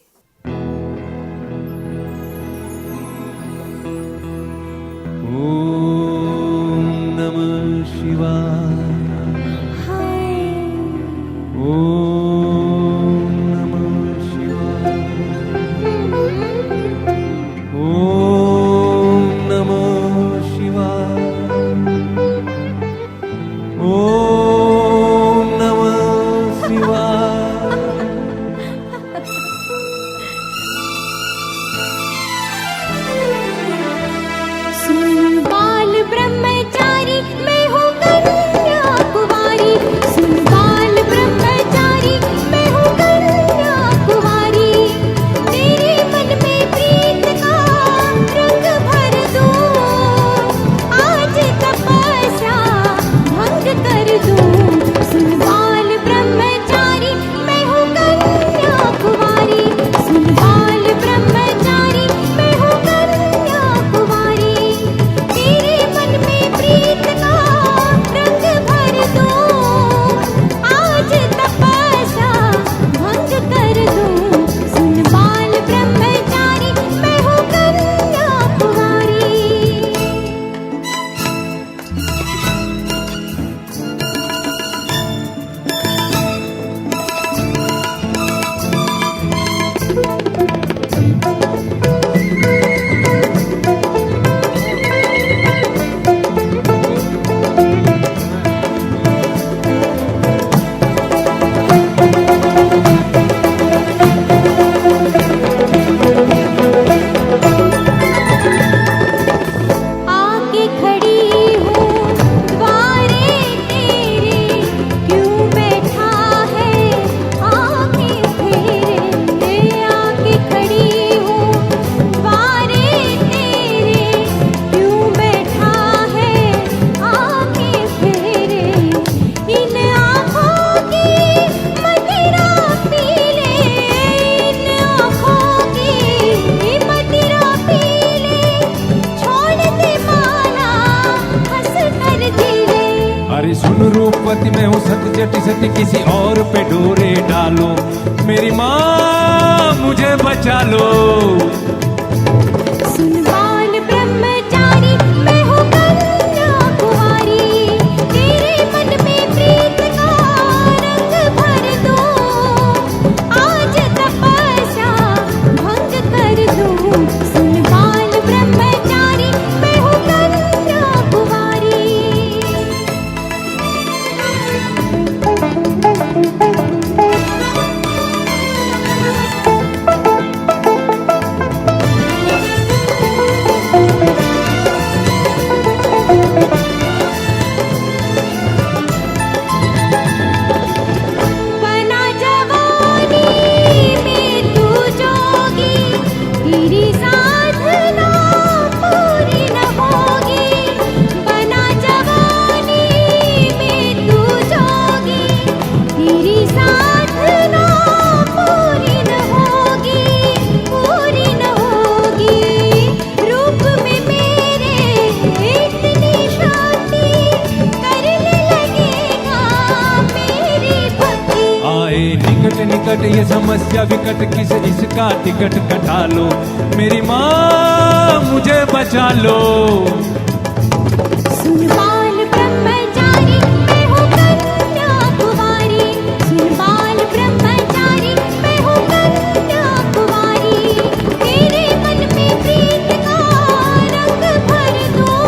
ओम नमः शिवाय। ओम नमः शिवाय। ओम नमः शिवाय। सुन बाल ब्रह्मचारी मैं हूँ कन्या कुंवारी, सुन बाल ब्रह्मचारी मैं हूँ कन्या कुंवारी, तेरे मन में प्रीत का रंग भर दूं, आज तपस्या भंग कर दूं। सुन बाल ब्रह्मचारी मैं हूँ कन्या कुंवारी, सुन बाल ब्रह्मचारी मैं हूँ कन्या कुंवारी, तेरे मन में प्रीत का रंग भर दूं, आज तपस्या भंग कर दूं। सुन बाल ब्रह्मचारी मैं हूँ कन्या कुंवारी। आके खड़ी हूँ द्वारे तेरे, क्यों बैठा है आँखें फेरे। आके खड़ी हूँ द्वारे तेरे, क्यों बैठा है आँखें फेरे। इन आँखों की मदिरा पी ले, इन आँखों की मदिरा पी ले, छोड़ दे माला हंस कर जी ले। अरे सुन रूपवती मैं हूँ सत जटी सती, किसी और पे डोरे डालो, मेरी माँ मुझे बचा लो। सुन बाल ब्रह्मचारी मैं हूँ कन्या कुंवारी, तेरे मन में प्रीत का रंग भर दूं, आज तपस्या भंग कर दूं। सुन बाल ब्रह्मचारी मैं हूँ कन्या कुंवारी। बना जवानी में तू जोगी, तेरी साधना पूरी न होगी। बना जवानी में तू जोगी, तेरी साधना पूरी न होगी, पूरी न होगी। रूप में मेरे इतनी शांति, करने लगेगा मेरी भक्ति। आए निकट निकट ये समस्या विकट, किस इसका टिकट कटा लो, मेरी माँ मुझे बचा लो। सुन बाल ब्रह्मचारी मैं हूँ कन्या कुंवारी, सुन बाल ब्रह्मचारी मैं हूँ कन्या कुंवारी, तेरे मन में प्रीत का रंग भर दूं,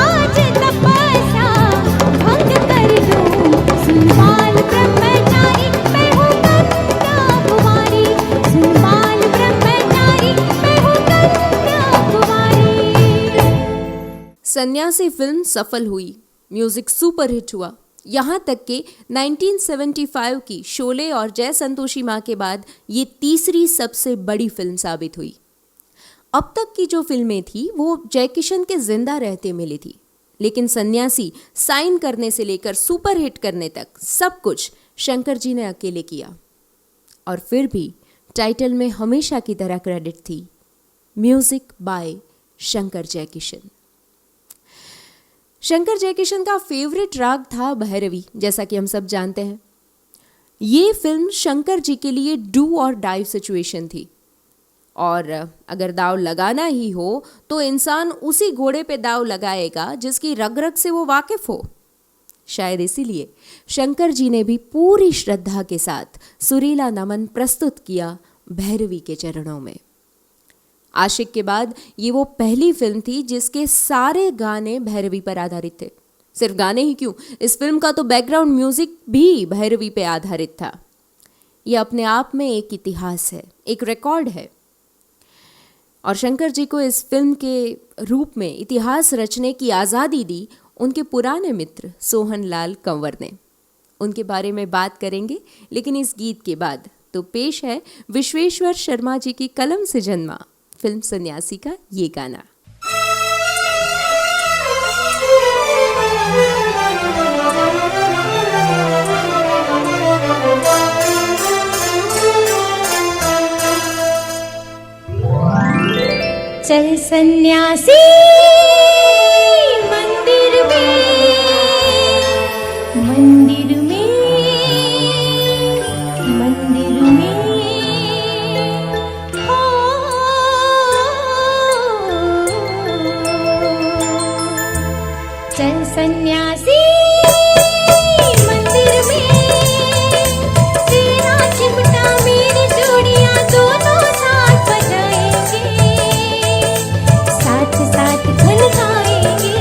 आज तपस्या भंग कर दूं। सुन बाल ब्रह्मचारी मैं हूँ कन्या कुंवारी, सुन बाल ब्रह्मचारी मैं हूँ कन्या कुंवारी। सन्यासी फिल्म सफल हुई, म्यूजिक सुपर हिट हुआ, यहाँ तक कि 1975 की शोले और जय संतोषी माँ के बाद ये तीसरी सबसे बड़ी फिल्म साबित हुई। अब तक की जो फिल्में थी वो जयकिशन के जिंदा रहते मिली थी, लेकिन सन्यासी साइन करने से लेकर सुपर हिट करने तक सब कुछ शंकर जी ने अकेले किया। और फिर भी टाइटल में हमेशा की तरह क्रेडिट थी म्यूजिक बाय शंकर जयकिशन। शंकर जयकिशन का फेवरेट राग था भैरवी, जैसा कि हम सब जानते हैं। ये फिल्म शंकर जी के लिए डू और डाई सिचुएशन थी, और अगर दाव लगाना ही हो तो इंसान उसी घोड़े पे दाव लगाएगा जिसकी रग रग से वो वाकिफ हो। शायद इसीलिए शंकर जी ने भी पूरी श्रद्धा के साथ सुरीला नमन प्रस्तुत किया भैरवी के चरणों में। आशिक के बाद ये वो पहली फिल्म थी जिसके सारे गाने भैरवी पर आधारित थे। सिर्फ गाने ही क्यों, इस फिल्म का तो बैकग्राउंड म्यूजिक भी भैरवी पे आधारित था। ये अपने आप में एक इतिहास है, एक रिकॉर्ड है। और शंकर जी को इस फिल्म के रूप में इतिहास रचने की आज़ादी दी उनके पुराने मित्र सोहन लाल कंवर ने। उनके बारे में बात करेंगे, लेकिन इस गीत के बाद। तो पेश है विश्वेश्वर शर्मा जी की कलम से जन्मा फिल्म सन्यासी का ये गाना। चल सन्यासी मंदिर में, मंदिर में, मंदिर में हो। चल सन्यासी मंदिर में, तेरा चिमटा मेरी चूड़ियां दोनों साथ बजाएंगे, साथ साथ खनकाएंगे।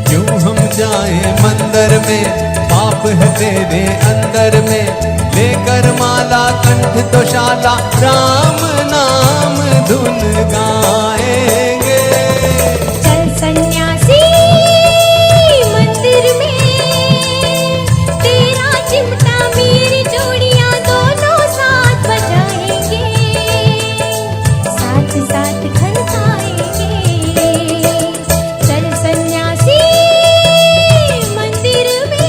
क्यों हम जाए मंदिर में, पाप है तेरे अंदर में, लेकर माला कंठ तो शाला राम नाम धुन गाएंगे। चल सन्यासी मंदिर में, तेरा चिमटा मेरी चूड़ियां दोनों साथ बजाएंगे, साथ साथ खनकाएंगे। चल सन्यासी मंदिर में।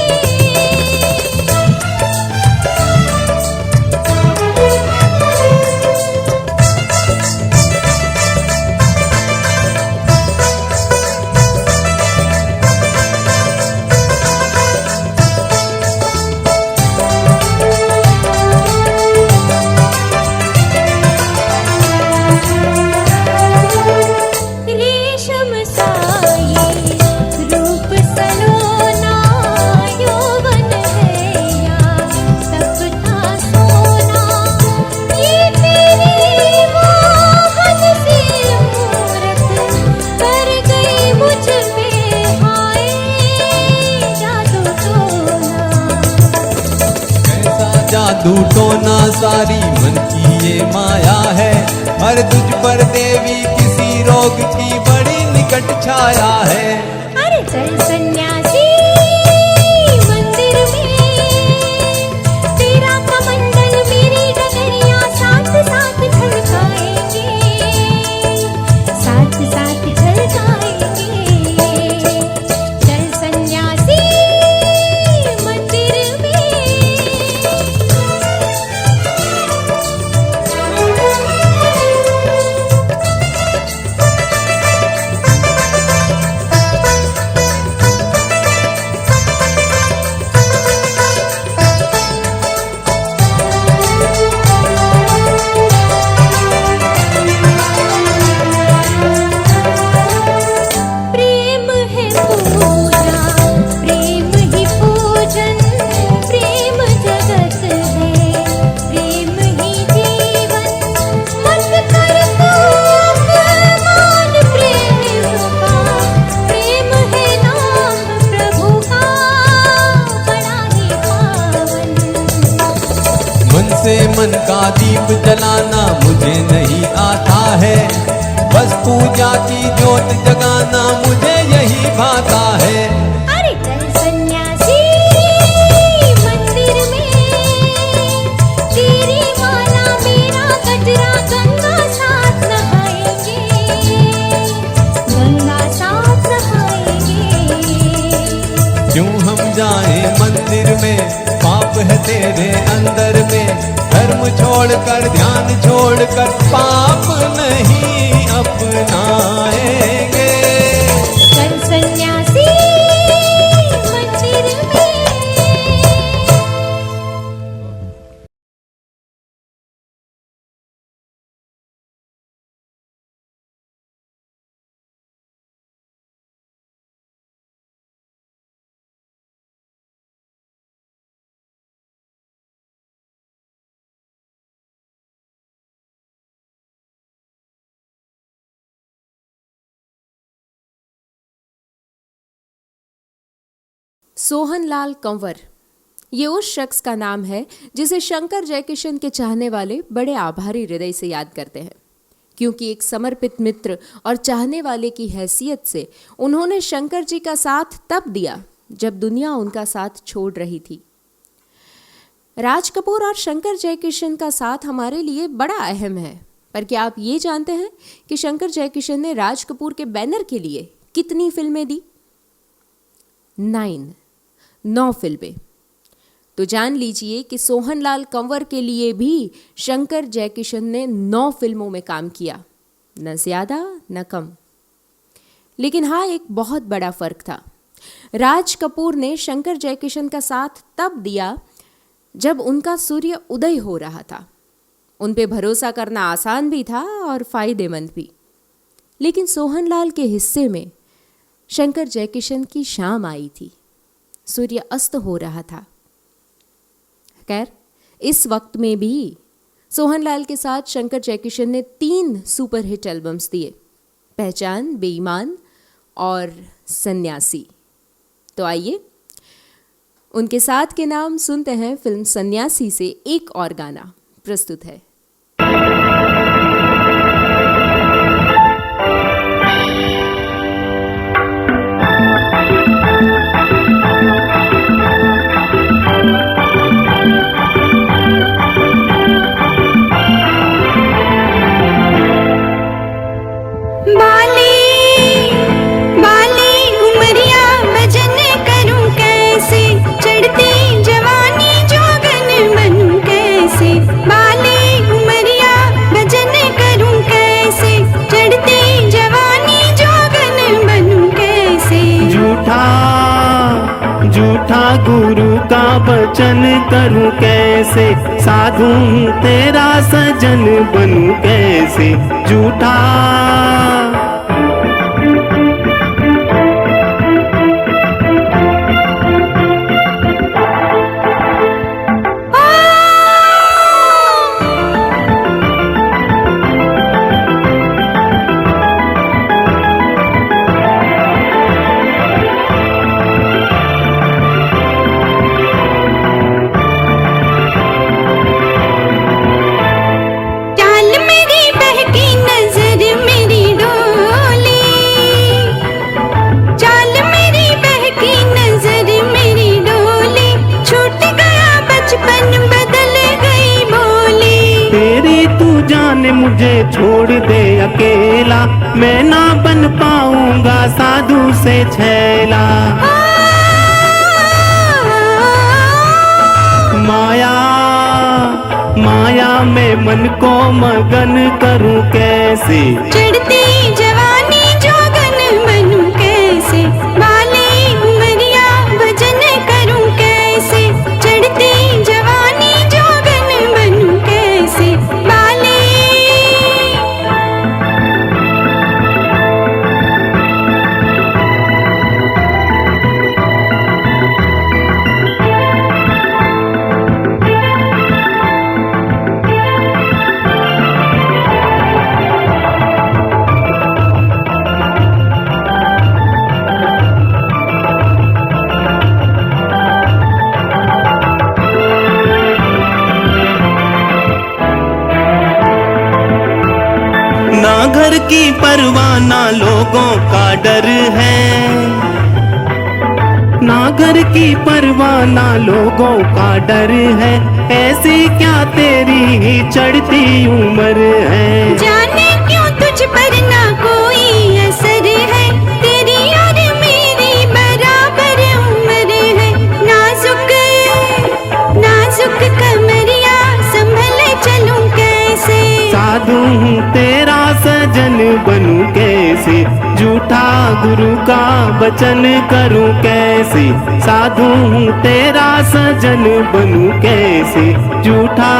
रेशम साये रूप सलोना, यौवन है या तपता सोना, ये तेरी मोहन सी मूरत कर गई मुझ पे हाय जादू टोना। कैसा जादू टोना सारी मन की ये माया है, हर तुझ पर देवी किसी रोग की बड़ी निकट छाया है। अरे चल सन्यासी मंदिर में, तेरा कमंडल मेरी डगरिया साथ साथ झलकाएंगे, साथ साथ झलकाएंगे। चल सन्यासी मंदिर में। प्रेम है पूजा, प्रेम ही पूजन, प्रेम जगत है, प्रेम ही जीवन। मत कर तू अपमान प्रेम का, प्रेम है नाम प्रभु का बड़ा ही पावन। मन से मन का दीप जलाना मुझे नहीं आता है, बस पूजा की ज्योत जगाना मुझे यही भाता है। अरे चल सन्यासी मंदिर में, तेरी माला मेरा गजरा गंगा साथ नहाएंगे, गंगा साथ नहाएंगे। क्यों हम जाए मंदिर में, पाप है तेरे अंदर में, धर्म छोड़कर ध्यान छोड़कर पाप नहीं अपनाएंगे। चल सन्यासी सोहनलाल कंवर, ये उस शख्स का नाम है जिसे शंकर जयकिशन के चाहने वाले बड़े आभारी हृदय से याद करते हैं, क्योंकि एक समर्पित मित्र और चाहने वाले की हैसियत से उन्होंने शंकर जी का साथ तब दिया जब दुनिया उनका साथ छोड़ रही थी। राज कपूर और शंकर जयकिशन का साथ हमारे लिए बड़ा अहम है, पर क्या आप ये जानते हैं कि शंकर जयकिशन ने राज कपूर के बैनर के लिए कितनी फिल्में दी? 9 फिल्में। तो जान लीजिए कि सोहनलाल कंवर के लिए भी शंकर जयकिशन ने 9 फिल्मों में काम किया, न ज़्यादा न कम। लेकिन हाँ, एक बहुत बड़ा फ़र्क था। राज कपूर ने शंकर जयकिशन का साथ तब दिया जब उनका सूर्य उदय हो रहा था। उन पे भरोसा करना आसान भी था और फ़ायदेमंद भी। लेकिन सोहनलाल के हिस्से में शंकर जयकिशन की शाम आई थी, सूर्य अस्त हो रहा था। खैर, इस वक्त में भी सोहनलाल के साथ शंकर जयकिशन ने 3 सुपरहिट एल्बम्स दिए, पहचान, बेईमान और सन्यासी। तो आइए उनके साथ के नाम सुनते हैं। फिल्म सन्यासी से एक और गाना प्रस्तुत है। झूठा गुरु का वचन करूं कैसे, साधु तेरा सजन बनूं कैसे। झूठा मुझे छोड़ दे अकेला, मैं ना बन पाऊंगा साधु से छैला। माया माया में मन को मगन करूं कैसे, चढ़ती जवानी जोगन बनूं कैसे। बाली उमरिया भजन करूं कैसे, चढ़ती जवानी जोगन बनूं कैसे। बाली घर की परवाह ना लोगों का डर है, ना घर की परवाह ना लोगों का डर है। ऐसी क्या तेरी ही चढ़ती उम्र है, जाने क्यों तुझ पर ना कोई असर है। तेरी और मेरी बराबर उम्र है। नाजुक नाजुक कमरिया संभल चलूं कैसे, साधु तेरा सजन बनूं कैसे। झूठा गुरु का वचन करूं कैसे, साधु तेरा सजन बनूं कैसे। झूठा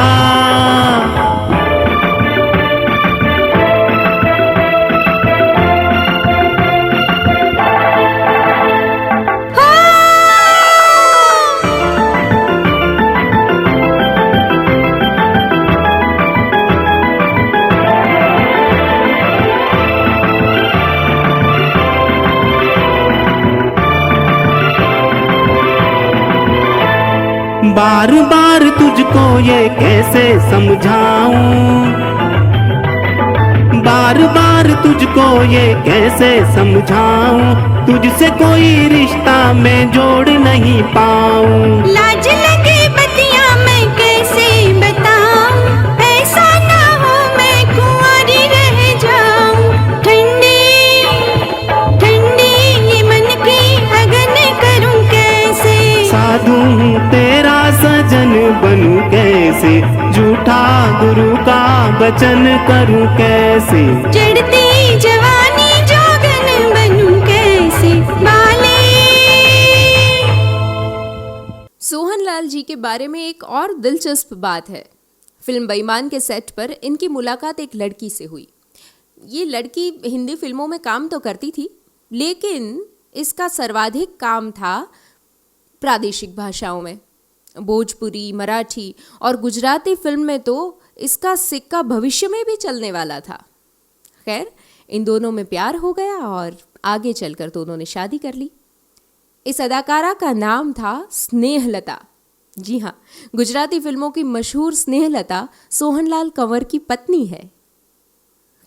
बार बार तुझको ये कैसे समझाऊं, बार बार तुझको ये कैसे समझाऊं, तुझसे कोई रिश्ता मैं जोड़ नहीं पाऊं। लाज लगे बतिया मैं कैसे बताऊं, ऐसा ना हो मैं कुंवारी रह जाऊं। ठंडी ठंडी ये मन की अगन करूं कैसे, साधु हूँ तेरा सजन बनूं कैसे, झूठा गुरु का वचन करूं कैसे, चढ़ती जवानी जोगन बनूं कैसे। बाले सोहनलाल जी के बारे में एक और दिलचस्प बात है। फिल्म बेईमान के सेट पर इनकी मुलाकात एक लड़की से हुई। ये लड़की हिंदी फिल्मों में काम तो करती थी, लेकिन इसका सर्वाधिक काम था प्रादेशिक भाषाओं में। भोजपुरी, मराठी और गुजराती फिल्म में तो इसका सिक्का भविष्य में भी चलने वाला था। खैर, इन दोनों में प्यार हो गया और आगे चलकर दोनों ने शादी कर ली। इस अदाकारा का नाम था स्नेहलता। जी हाँ, गुजराती फिल्मों की मशहूर स्नेहलता सोहनलाल कंवर की पत्नी है।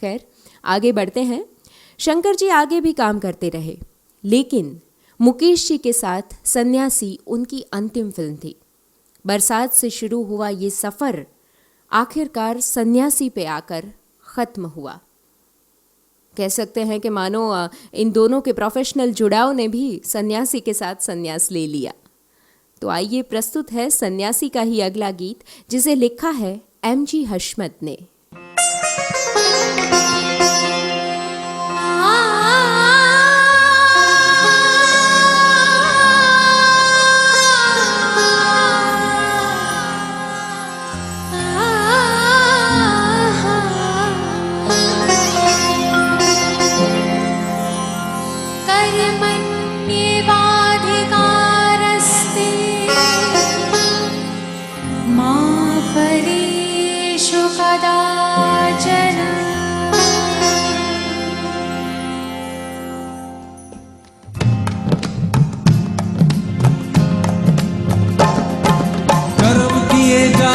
खैर, आगे बढ़ते हैं। शंकर जी आगे भी काम करते रहे, लेकिन मुकेश जी के साथ सन्यासी उनकी अंतिम फिल्म थी। बरसात से शुरू हुआ ये सफ़र आखिरकार सन्यासी पे आकर ख़त्म हुआ। कह सकते हैं कि मानो इन दोनों के प्रोफेशनल जुड़ाव ने भी सन्यासी के साथ सन्यास ले लिया। तो आइए, प्रस्तुत है सन्यासी का ही अगला गीत, जिसे लिखा है M.G. हशमत ने।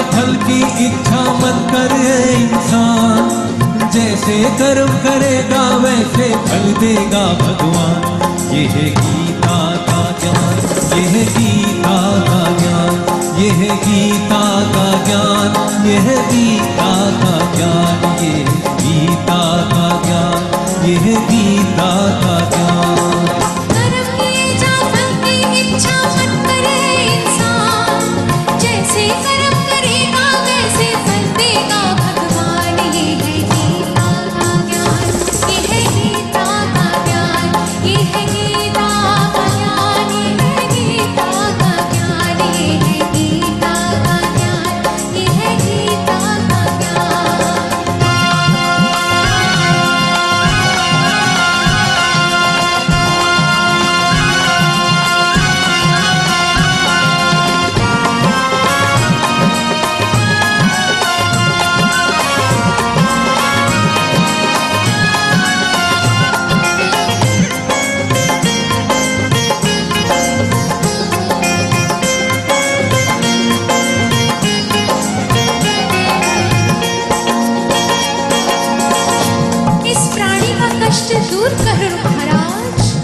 फल की इच्छा मत करे इंसान, जैसे कर्म करेगा वैसे फल देगा भगवान। ये है गीता का ज्ञान, ये है गीता का ज्ञान, ये है गीता का ज्ञान, ये है गीता का ज्ञान, ये है गीता का ज्ञान, ये है गीता का ज्ञान।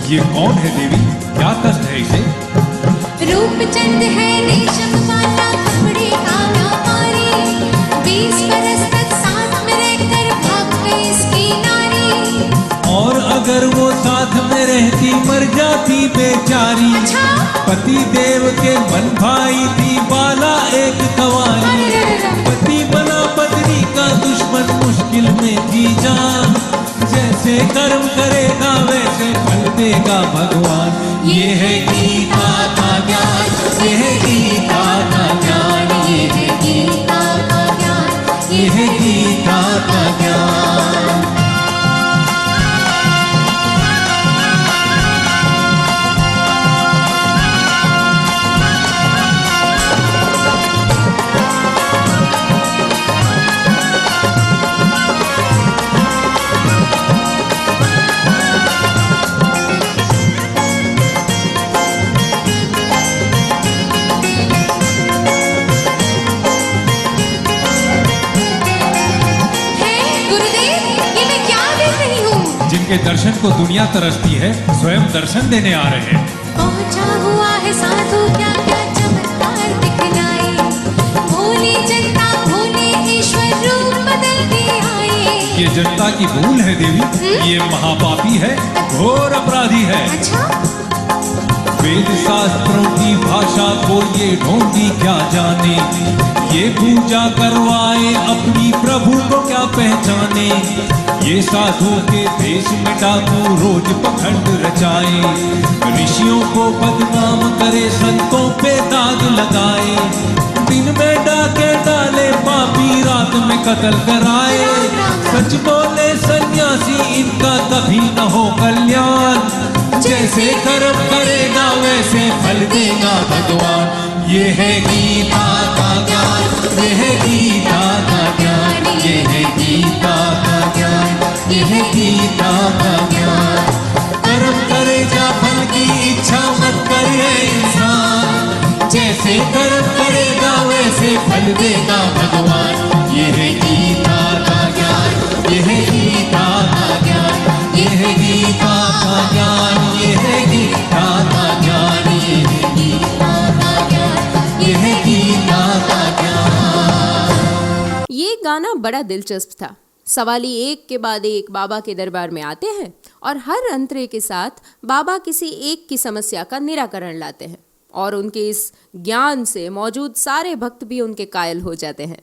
ये कौन है देवी, क्या कष्ट है इसे? रूपचंद है रेशम वाला, कपड़े आना मारी, 20 बरस तक साथ में रहकर भाग गई इसकी नारी। और अगर वो साथ में रहती मर जाती बेचारी। अच्छा? पति देव के बन भाई थी बाला एक कवारी, पति बना पत्नी का दुश्मन मुश्किल में थी जान। जैसे कर्म करेगा वैसे फल देगा भगवान। ये है गीता का ज्ञान, ये है गीता का ज्ञान, ये है गीता का ज्ञान, ये है गीता का ज्ञान। जिनके दर्शन को दुनिया तरसती है, स्वयं दर्शन देने आ रहे हैं। पहुंचा हुआ है साधु क्या क्या चमत्कार दिखलाए, भोली जनता भोले ईश्वर रूप बदलते आए। ये जनता की भूल है देवी, ये महापापी है, घोर अपराधी है। अच्छा, वेद शास्त्रों की भाषा को ये ढोंगी क्या जाने, ये पूजा करवाए अपनी प्रभु को क्या पहचाने। ये साधु के देश में डाकू रोज पखंड रचाए, ऋषियों को बदनाम करे, संतों पे दाग लगाए। दिन में डाके डाले पापी, रात में कत्ल कराए। सच बोले सन्यासी, इनका कभी न हो कल्याण। जैसे कर्म करेगा वैसे फल देगा भगवान। ये है गीता का ज्ञान, ये है गीता का ज्ञान, ये है गीता का ज्ञान, ये है गीता का ज्ञान। कर्म करे जा फल की इच्छा मत करे इंसान, जैसे कर्म करेगा वैसे फल देगा भगवान। ये है गीता का ज्ञान, ये है गीता का ज्ञान, ये है गीता का ज्ञान, ये है गीता का ज्ञान, ये है गीता का ज्ञान, ये है गीता का ज्ञान। ये गाना बड़ा दिलचस्प था। सवाली एक के बाद एक बाबा के दरबार में आते हैं और हर अंतरे के साथ बाबा किसी एक की समस्या का निराकरण लाते हैं और उनके इस ज्ञान से मौजूद सारे भक्त भी उनके कायल हो जाते हैं।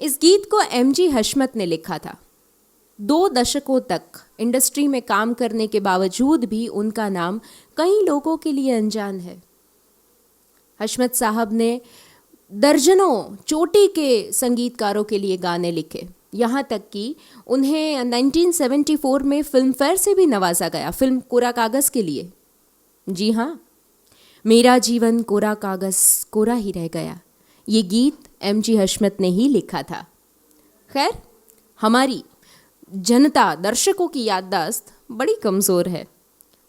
इस गीत को MG हशमत ने लिखा था। 2 दशकों तक इंडस्ट्री में काम करने के बावजूद भी उनका नाम कई लोगों के लिए अनजान है। हशमत साहब ने दर्जनों चोटी के संगीतकारों के लिए गाने लिखे, यहाँ तक कि उन्हें 1974 में फिल्म फेयर से भी नवाजा गया, फिल्म कोरा कागज़ के लिए। जी हाँ, मेरा जीवन कोरा कागज़ कोरा ही रह गया, ये गीत MG हशमत ने ही लिखा था। खैर, हमारी जनता दर्शकों की याददाश्त बड़ी कमज़ोर है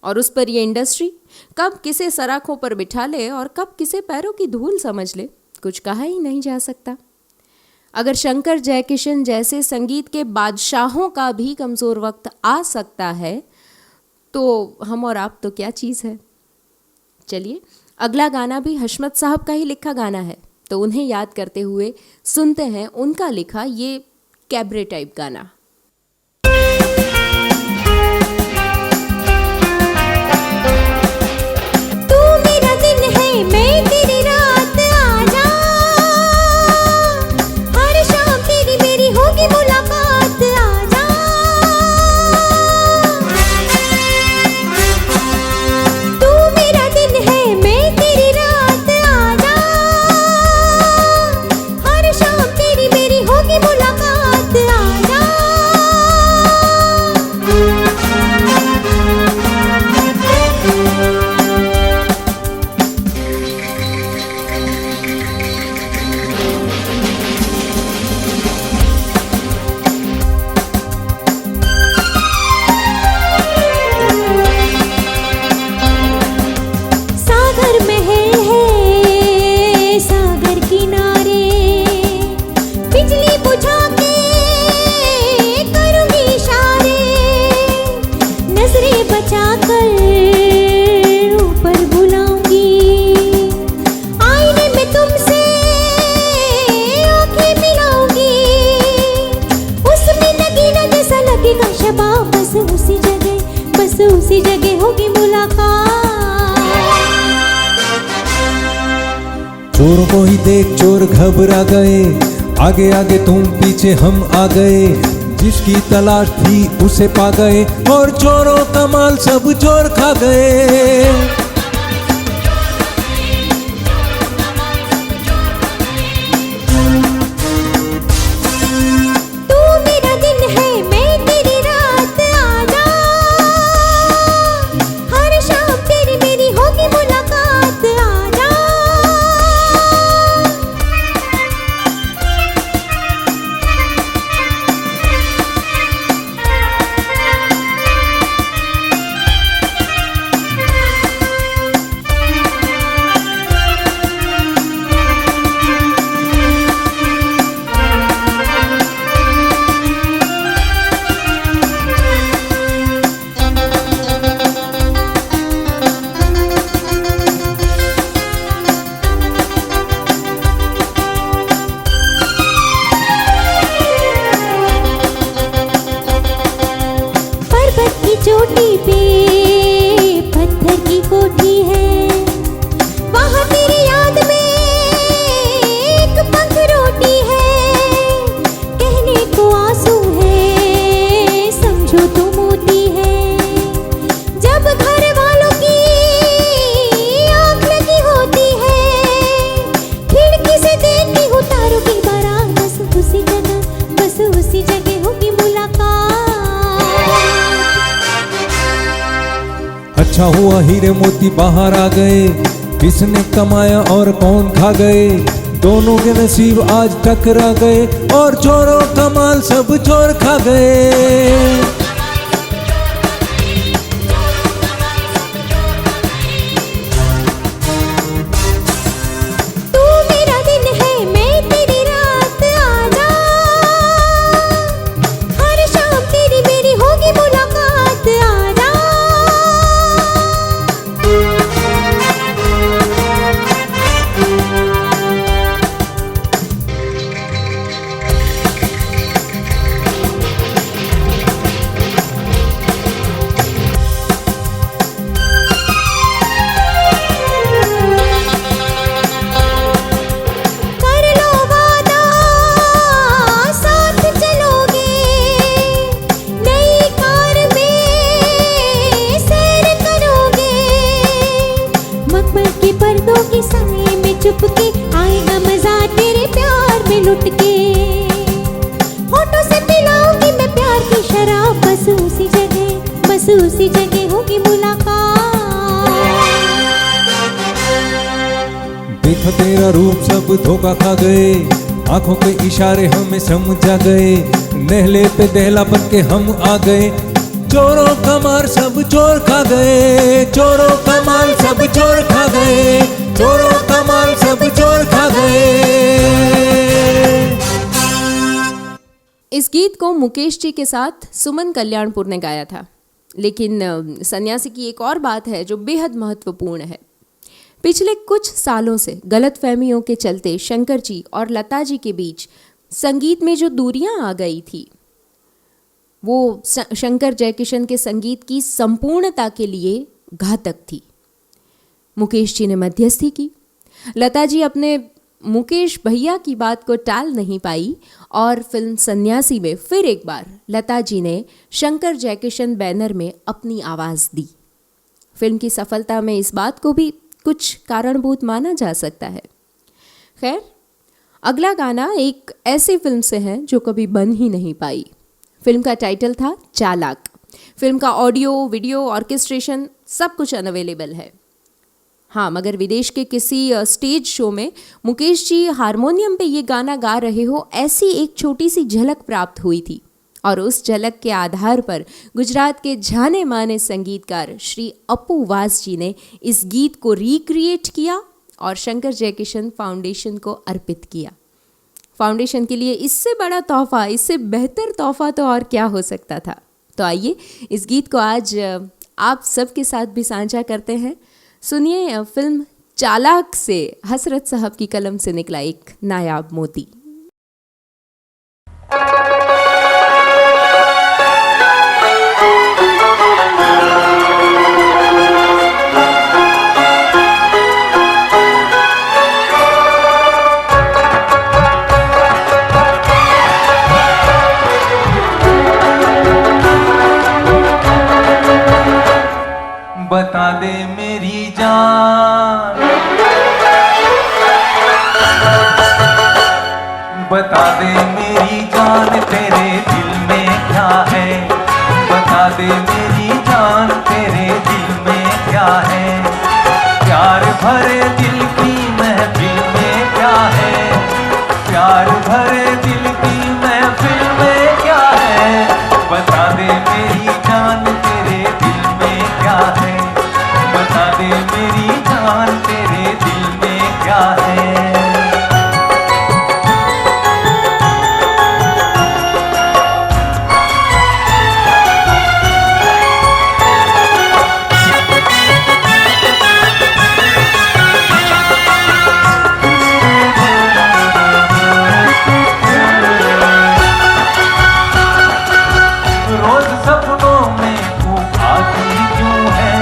और उस पर ये इंडस्ट्री कब किसे सराखों पर बिठा ले और कब किसे पैरों की धूल समझ ले, कुछ कहा ही नहीं जा सकता। अगर शंकर जयकिशन जैसे संगीत के बादशाहों का भी कमज़ोर वक्त आ सकता है तो हम और आप तो क्या चीज़ है। चलिए, अगला गाना भी हशमत साहब का ही लिखा गाना है, तो उन्हें याद करते हुए सुनते हैं उनका लिखा ये कैबरे टाइप गाना। तू मेरा दिन है मैं तेरी रात, आजा हर शाम तेरी मेरी होगी मुलाकात, आजा। तू मेरा दिन है मैं तेरी रात, आजा हर शाम तेरी मेरी होगी मुलाकात, आजा। सागर महल है सागर किनारे, बिजली बुझा के करूंगी इशारे, नजरें बचा कर ऊपर बुलाऊंगी, आईने में तुमसे आंखें मिलाऊंगी, उसमें नगीना जैसा लगेगा शबाब, बस उसी जगह होगी मुलाकात। चोरों को ही देख चोर घबरा गए, आगे आगे तुम पीछे हम आ गए, जिसकी तलाश थी उसे पा गए और चोरों का माल सब चोर खा गए। तू मेरा दिन है मैं तेरी रात, आजा हर शाम तेरी मेरी होगी मुलाकात, आजा। अच्छा हुआ हीरे मोती बाहर आ गए, किसने कमाया और कौन खा गए। दोनों के नसीब आज टकरा गए और चोरों का माल सब चोर खा गए। तू मेरा दिन है मैं तेरी रात, आजा हर शाम तेरी मेरी होगी मुलाकात, आजा। कर लो वादा साथ चलोगे, नई कार में सैर करोगे, मखमल के पर्दों के साए में चुपके आएगा मजा तेरे प्यार में लुट के। होठों से पिलाऊंगी मैं प्यार की शराब, बस उसी जगह होगी मुलाकात। देखा तेरा रूप सब धोखा खा गए, आंखों के इशारे हमें समझ आ गए, नहले पे दहला बन के हम आ गए। चोरों का मार सब चोर खा गए, चोरों का माल सब चोर खा गए, चोरों का माल सब चोर खा गए। इस गीत को मुकेश जी के साथ सुमन कल्याणपुर ने गाया था। लेकिन सन्यासी की एक और बात है जो बेहद महत्वपूर्ण है। पिछले कुछ सालों से गलतफहमियों के चलते शंकर जी और लता जी के बीच संगीत में जो दूरियां आ गई थी, वो शंकर जयकिशन के संगीत की संपूर्णता के लिए घातक थी। मुकेश जी ने मध्यस्थी की, लता जी अपने मुकेश भैया की बात को टाल नहीं पाई और फिल्म सन्यासी में फिर एक बार लता जी ने शंकर जयकिशन बैनर में अपनी आवाज़ दी। फिल्म की सफलता में इस बात को भी कुछ कारणभूत माना जा सकता है। खैर, अगला गाना एक ऐसी फिल्म से है जो कभी बन ही नहीं पाई। फिल्म का टाइटल था चालाक। फिल्म का ऑडियो, वीडियो, ऑर्केस्ट्रेशन सब कुछ अनअवेलेबल है। हाँ, मगर विदेश के किसी स्टेज शो में मुकेश जी हारमोनियम पे ये गाना गा रहे हो, ऐसी एक छोटी सी झलक प्राप्त हुई थी। और उस झलक के आधार पर गुजरात के जाने माने संगीतकार श्री अपू वास जी ने इस गीत को रिक्रिएट किया और शंकर जयकिशन फाउंडेशन को अर्पित किया। फाउंडेशन के लिए इससे बड़ा तोहफा, इससे बेहतर तोहफा तो और क्या हो सकता था। तो आइए इस गीत को आज आप सबके साथ भी साझा करते हैं। सुनिए फिल्म चालाक से हसरत साहब की कलम से निकला एक नायाब मोती। बता दे मेरी जान, बता दे मेरी जान तेरे दिल में क्या है, बता दे मेरी जान तेरे दिल में क्या है। प्यार भरे दिल की महफिल में क्या है, प्यार भरे दिल की महफिल में क्या है। बता दे मेरी जान तेरे दिल में क्या है, बता दे मेरी जान तेरे दिल में क्या है। रोज सपनों में तू आती क्यों है,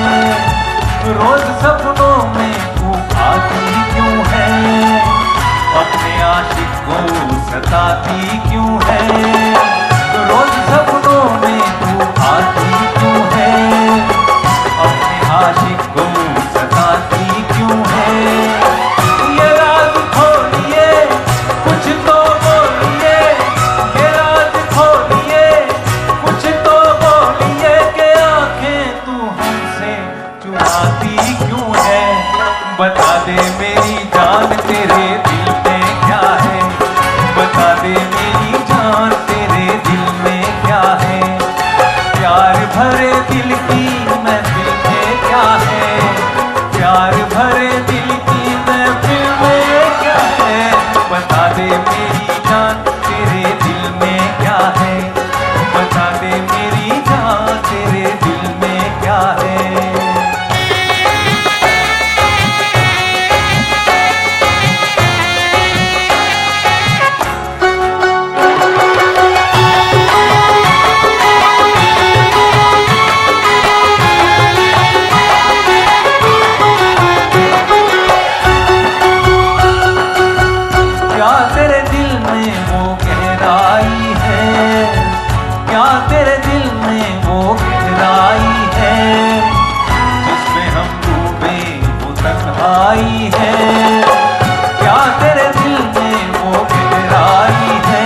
रोज सपनों में तू आती क्यों है। अपने आशिक को सताती क्यों है, रोज सपनों में तू आती क्यों है। अपने आशिक को सताती क्यों है। ये राज खोलिए कुछ तो बोलिए, ये राज खोलिए कुछ तो बोलिए कि आंखें तू हमसे तेरे दिल में वो गहराई है, क्या तेरे दिल में वो गहराई है, जिसमें हम डूबे वो तन्हाई है, क्या तेरे दिल में वो गहराई है,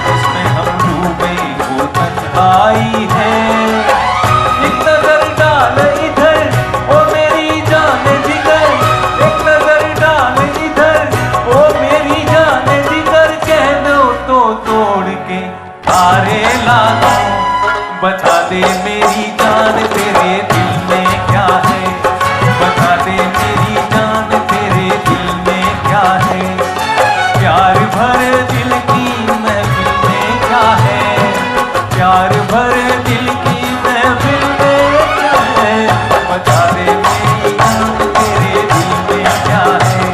जिसमें हम डूबे वो तन्हाई है। एक नजर डाल इधर ओ मेरी जान जिगर, एक नजर डाल इधर ओ मेरी जान जिगर, कह दो तो तोड़ के तारे ला दो, बता दे मेरी जान तेरे दिल में क्या है, बता दे मेरी जान तेरे दिल में क्या है, प्यार भर दिल की महफिल में क्या है, प्यार भर दिल की महफिल में क्या है, बता दे मेरी जान तेरे दिल में क्या है,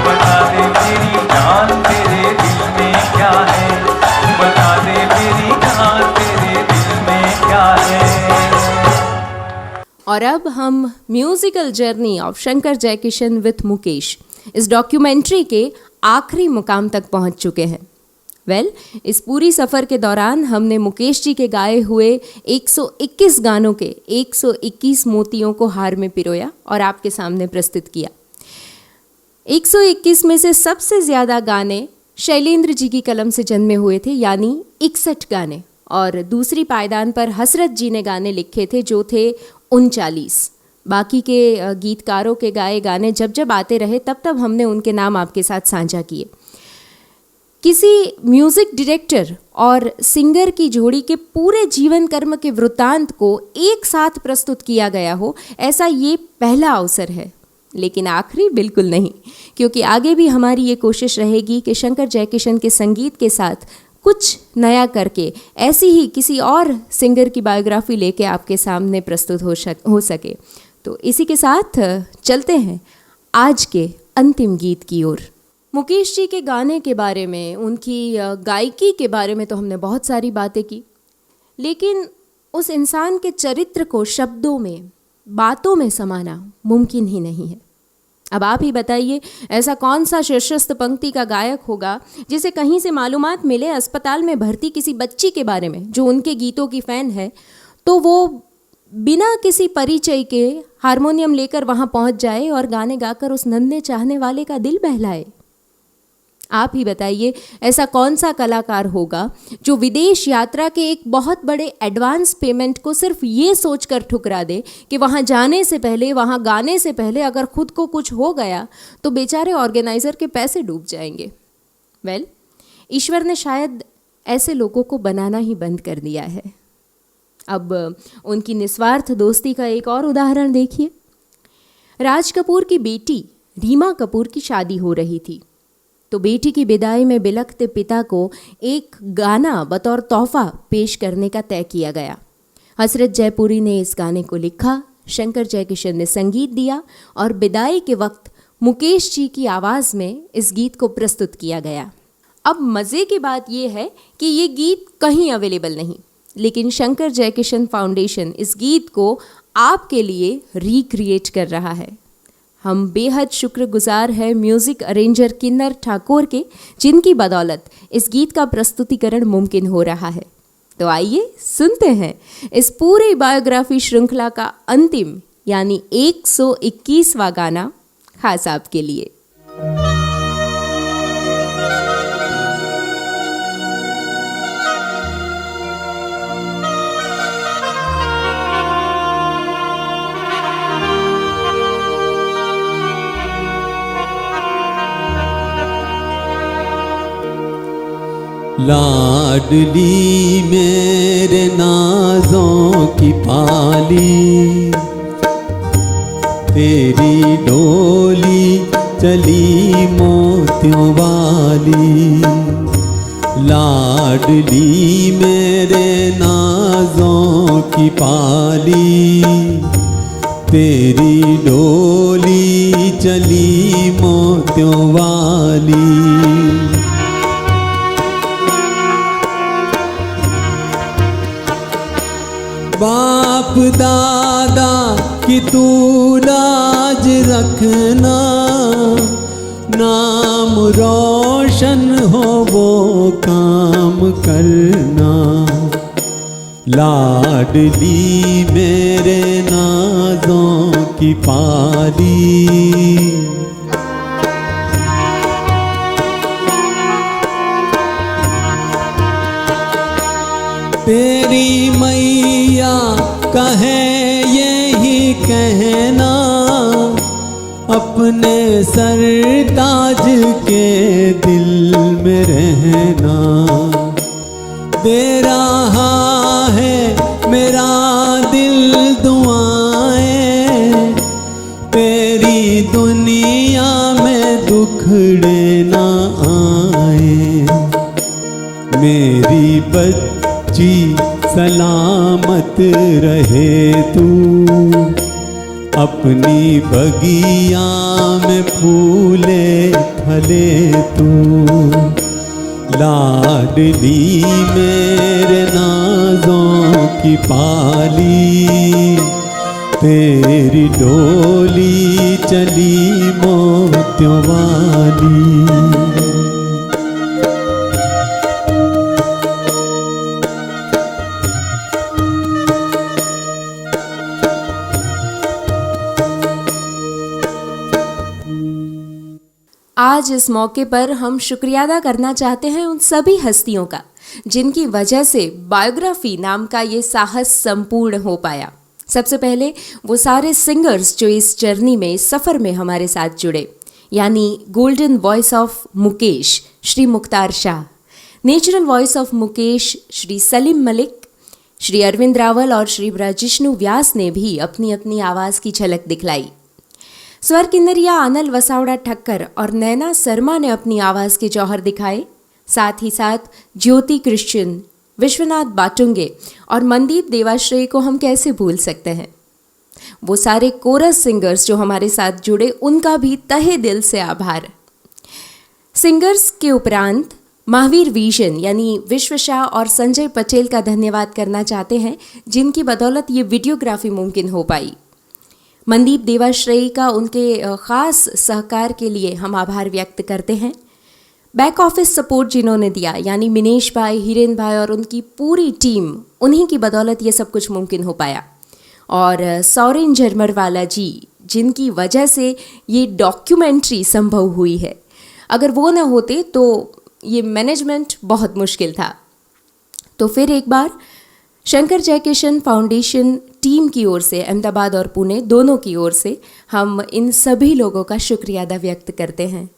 बता दे मेरी जान तेरे दिल में क्या है, बता दे मेरी जान तेरे दिल में क्या है। और अब हम musical journey of Shankar Jaikishan with Mukesh इस डॉक्यूमेंट्री के आखिरी मुकाम तक पहुंच चुके हैं। इस पूरी सफ़र के दौरान हमने मुकेश जी के गाए हुए 121 गानों के 121 मोतियों को हार में पिरोया और आपके सामने प्रस्तुत किया। 121 में से सबसे ज़्यादा गाने शैलेंद्र जी की कलम से जन्मे हुए थे, यानी 61 गाने, और दूसरी पायदान पर हसरत जी ने गाने लिखे थे जो थे 39। बाकी के गीतकारों के गाए गाने जब जब आते रहे तब तब हमने उनके नाम आपके साथ साझा किए। किसी म्यूज़िक डायरेक्टर और सिंगर की जोड़ी के पूरे जीवन कर्म के वृत्तांत को एक साथ प्रस्तुत किया गया हो, ऐसा ये पहला अवसर है। लेकिन आखिरी बिल्कुल नहीं, क्योंकि आगे भी हमारी ये कोशिश रहेगी कि शंकर जयकिशन के संगीत के साथ कुछ नया करके ऐसी ही किसी और सिंगर की बायोग्राफी लेके आपके सामने प्रस्तुत हो सके। तो इसी के साथ चलते हैं आज के अंतिम गीत की ओर। मुकेश जी के गाने के बारे में, उनकी गायकी के बारे में तो हमने बहुत सारी बातें की, लेकिन उस इंसान के चरित्र को शब्दों में, बातों में समाना मुमकिन ही नहीं है। अब आप ही बताइए, ऐसा कौन सा शीर्षस्थ पंक्ति का गायक होगा जिसे कहीं से मालूमात मिले अस्पताल में भर्ती किसी बच्ची के बारे में जो उनके गीतों की फ़ैन है, तो वो बिना किसी परिचय के हारमोनियम लेकर वहाँ पहुँच जाए और गाने गाकर उस नन्हे चाहने वाले का दिल बहलाए। आप ही बताइए, ऐसा कौन सा कलाकार होगा जो विदेश यात्रा के एक बहुत बड़े एडवांस पेमेंट को सिर्फ ये सोचकर ठुकरा दे कि वहाँ जाने से पहले, वहाँ गाने से पहले अगर खुद को कुछ हो गया तो बेचारे ऑर्गेनाइज़र के पैसे डूब जाएंगे। ईश्वर ने शायद ऐसे लोगों को बनाना ही बंद कर दिया है। अब उनकी निस्वार्थ दोस्ती का एक और उदाहरण देखिए। राज कपूर की बेटी रीमा कपूर की शादी हो रही थी, तो बेटी की विदाई में बिलखते पिता को एक गाना बतौर तोहफा पेश करने का तय किया गया। हसरत जयपुरी ने इस गाने को लिखा, शंकर जयकिशन ने संगीत दिया और विदाई के वक्त मुकेश जी की आवाज़ में इस गीत को प्रस्तुत किया गया। अब मज़े की बात यह है कि ये गीत कहीं अवेलेबल नहीं, लेकिन शंकर जयकिशन फाउंडेशन इस गीत को आपके लिए रिक्रिएट कर रहा है। हम बेहद शुक्रगुजार हैं म्यूज़िक अरेंजर किन्नर ठाकुर के, जिनकी बदौलत इस गीत का प्रस्तुतिकरण मुमकिन हो रहा है। तो आइए सुनते हैं इस पूरी बायोग्राफी श्रृंखला का अंतिम यानी 121वां गाना खास आपके लिए। लाडली मेरे नाजों की पाली, तेरी डोली चली मोतियों वाली। लाडली मेरे नाजों की पाली, तेरी डोली चली मोतियों वाली। बाप दादा की तू लाज रखना, नाम रोशन हो वो काम करना, लाडली मेरे नाज़ों की पाली। तेरी मैया कहे यही कहना, अपने सरताज के दिल में रहना। दे रहा है मेरा दिल दुआएं, तेरी दुनिया में दुखड़े ना आए। मेरी बच्ची सलामत रहे तू, अपनी बगिया में फूले फले तू। लाडली मेरे नाज़ों की पाली, तेरी डोली चली मोतियों वाली। आज इस मौके पर हम शुक्रिया अदा करना चाहते हैं उन सभी हस्तियों का जिनकी वजह से बायोग्राफी नाम का ये साहस संपूर्ण हो पाया। सबसे पहले वो सारे सिंगर्स जो इस जर्नी में, इस सफ़र में हमारे साथ जुड़े, यानी golden voice of Mukesh Shri Mukhtar Shah, natural voice of Mukesh Shri Salim Malik, Shri Arvind Rawal और श्री ब्रजिष्णु व्यास ने भी अपनी अपनी आवाज़ की झलक दिखलाई। स्वर किन्नरिया अनल वसावड़ा ठक्कर और नैना शर्मा ने अपनी आवाज़ के जौहर दिखाए। साथ ही साथ ज्योति क्रिश्चियन, विश्वनाथ बाटुंगे और मनदीप देवाश्रय को हम कैसे भूल सकते हैं। वो सारे कोरस सिंगर्स जो हमारे साथ जुड़े, उनका भी तहे दिल से आभार। सिंगर्स के उपरांत महावीर विजन यानी विश्व शाह और संजय पटेल का धन्यवाद करना चाहते हैं, जिनकी बदौलत ये वीडियोग्राफी मुमकिन हो पाई। मनदीप देवाश्रयी का उनके ख़ास सहकार के लिए हम आभार व्यक्त करते हैं। बैक ऑफिस सपोर्ट जिन्होंने दिया, यानी मिनेश भाई, हिरेन भाई और उनकी पूरी टीम, उन्हीं की बदौलत ये सब कुछ मुमकिन हो पाया। और सौरेन झरमरवाला जी, जिनकी वजह से ये डॉक्यूमेंट्री संभव हुई है। अगर वो ना होते तो ये मैनेजमेंट बहुत मुश्किल था। तो फिर एक बार शंकर जयकिशन फाउंडेशन टीम की ओर से, अहमदाबाद और पुणे दोनों की ओर से, हम इन सभी लोगों का शुक्रिया अदा व्यक्त करते हैं।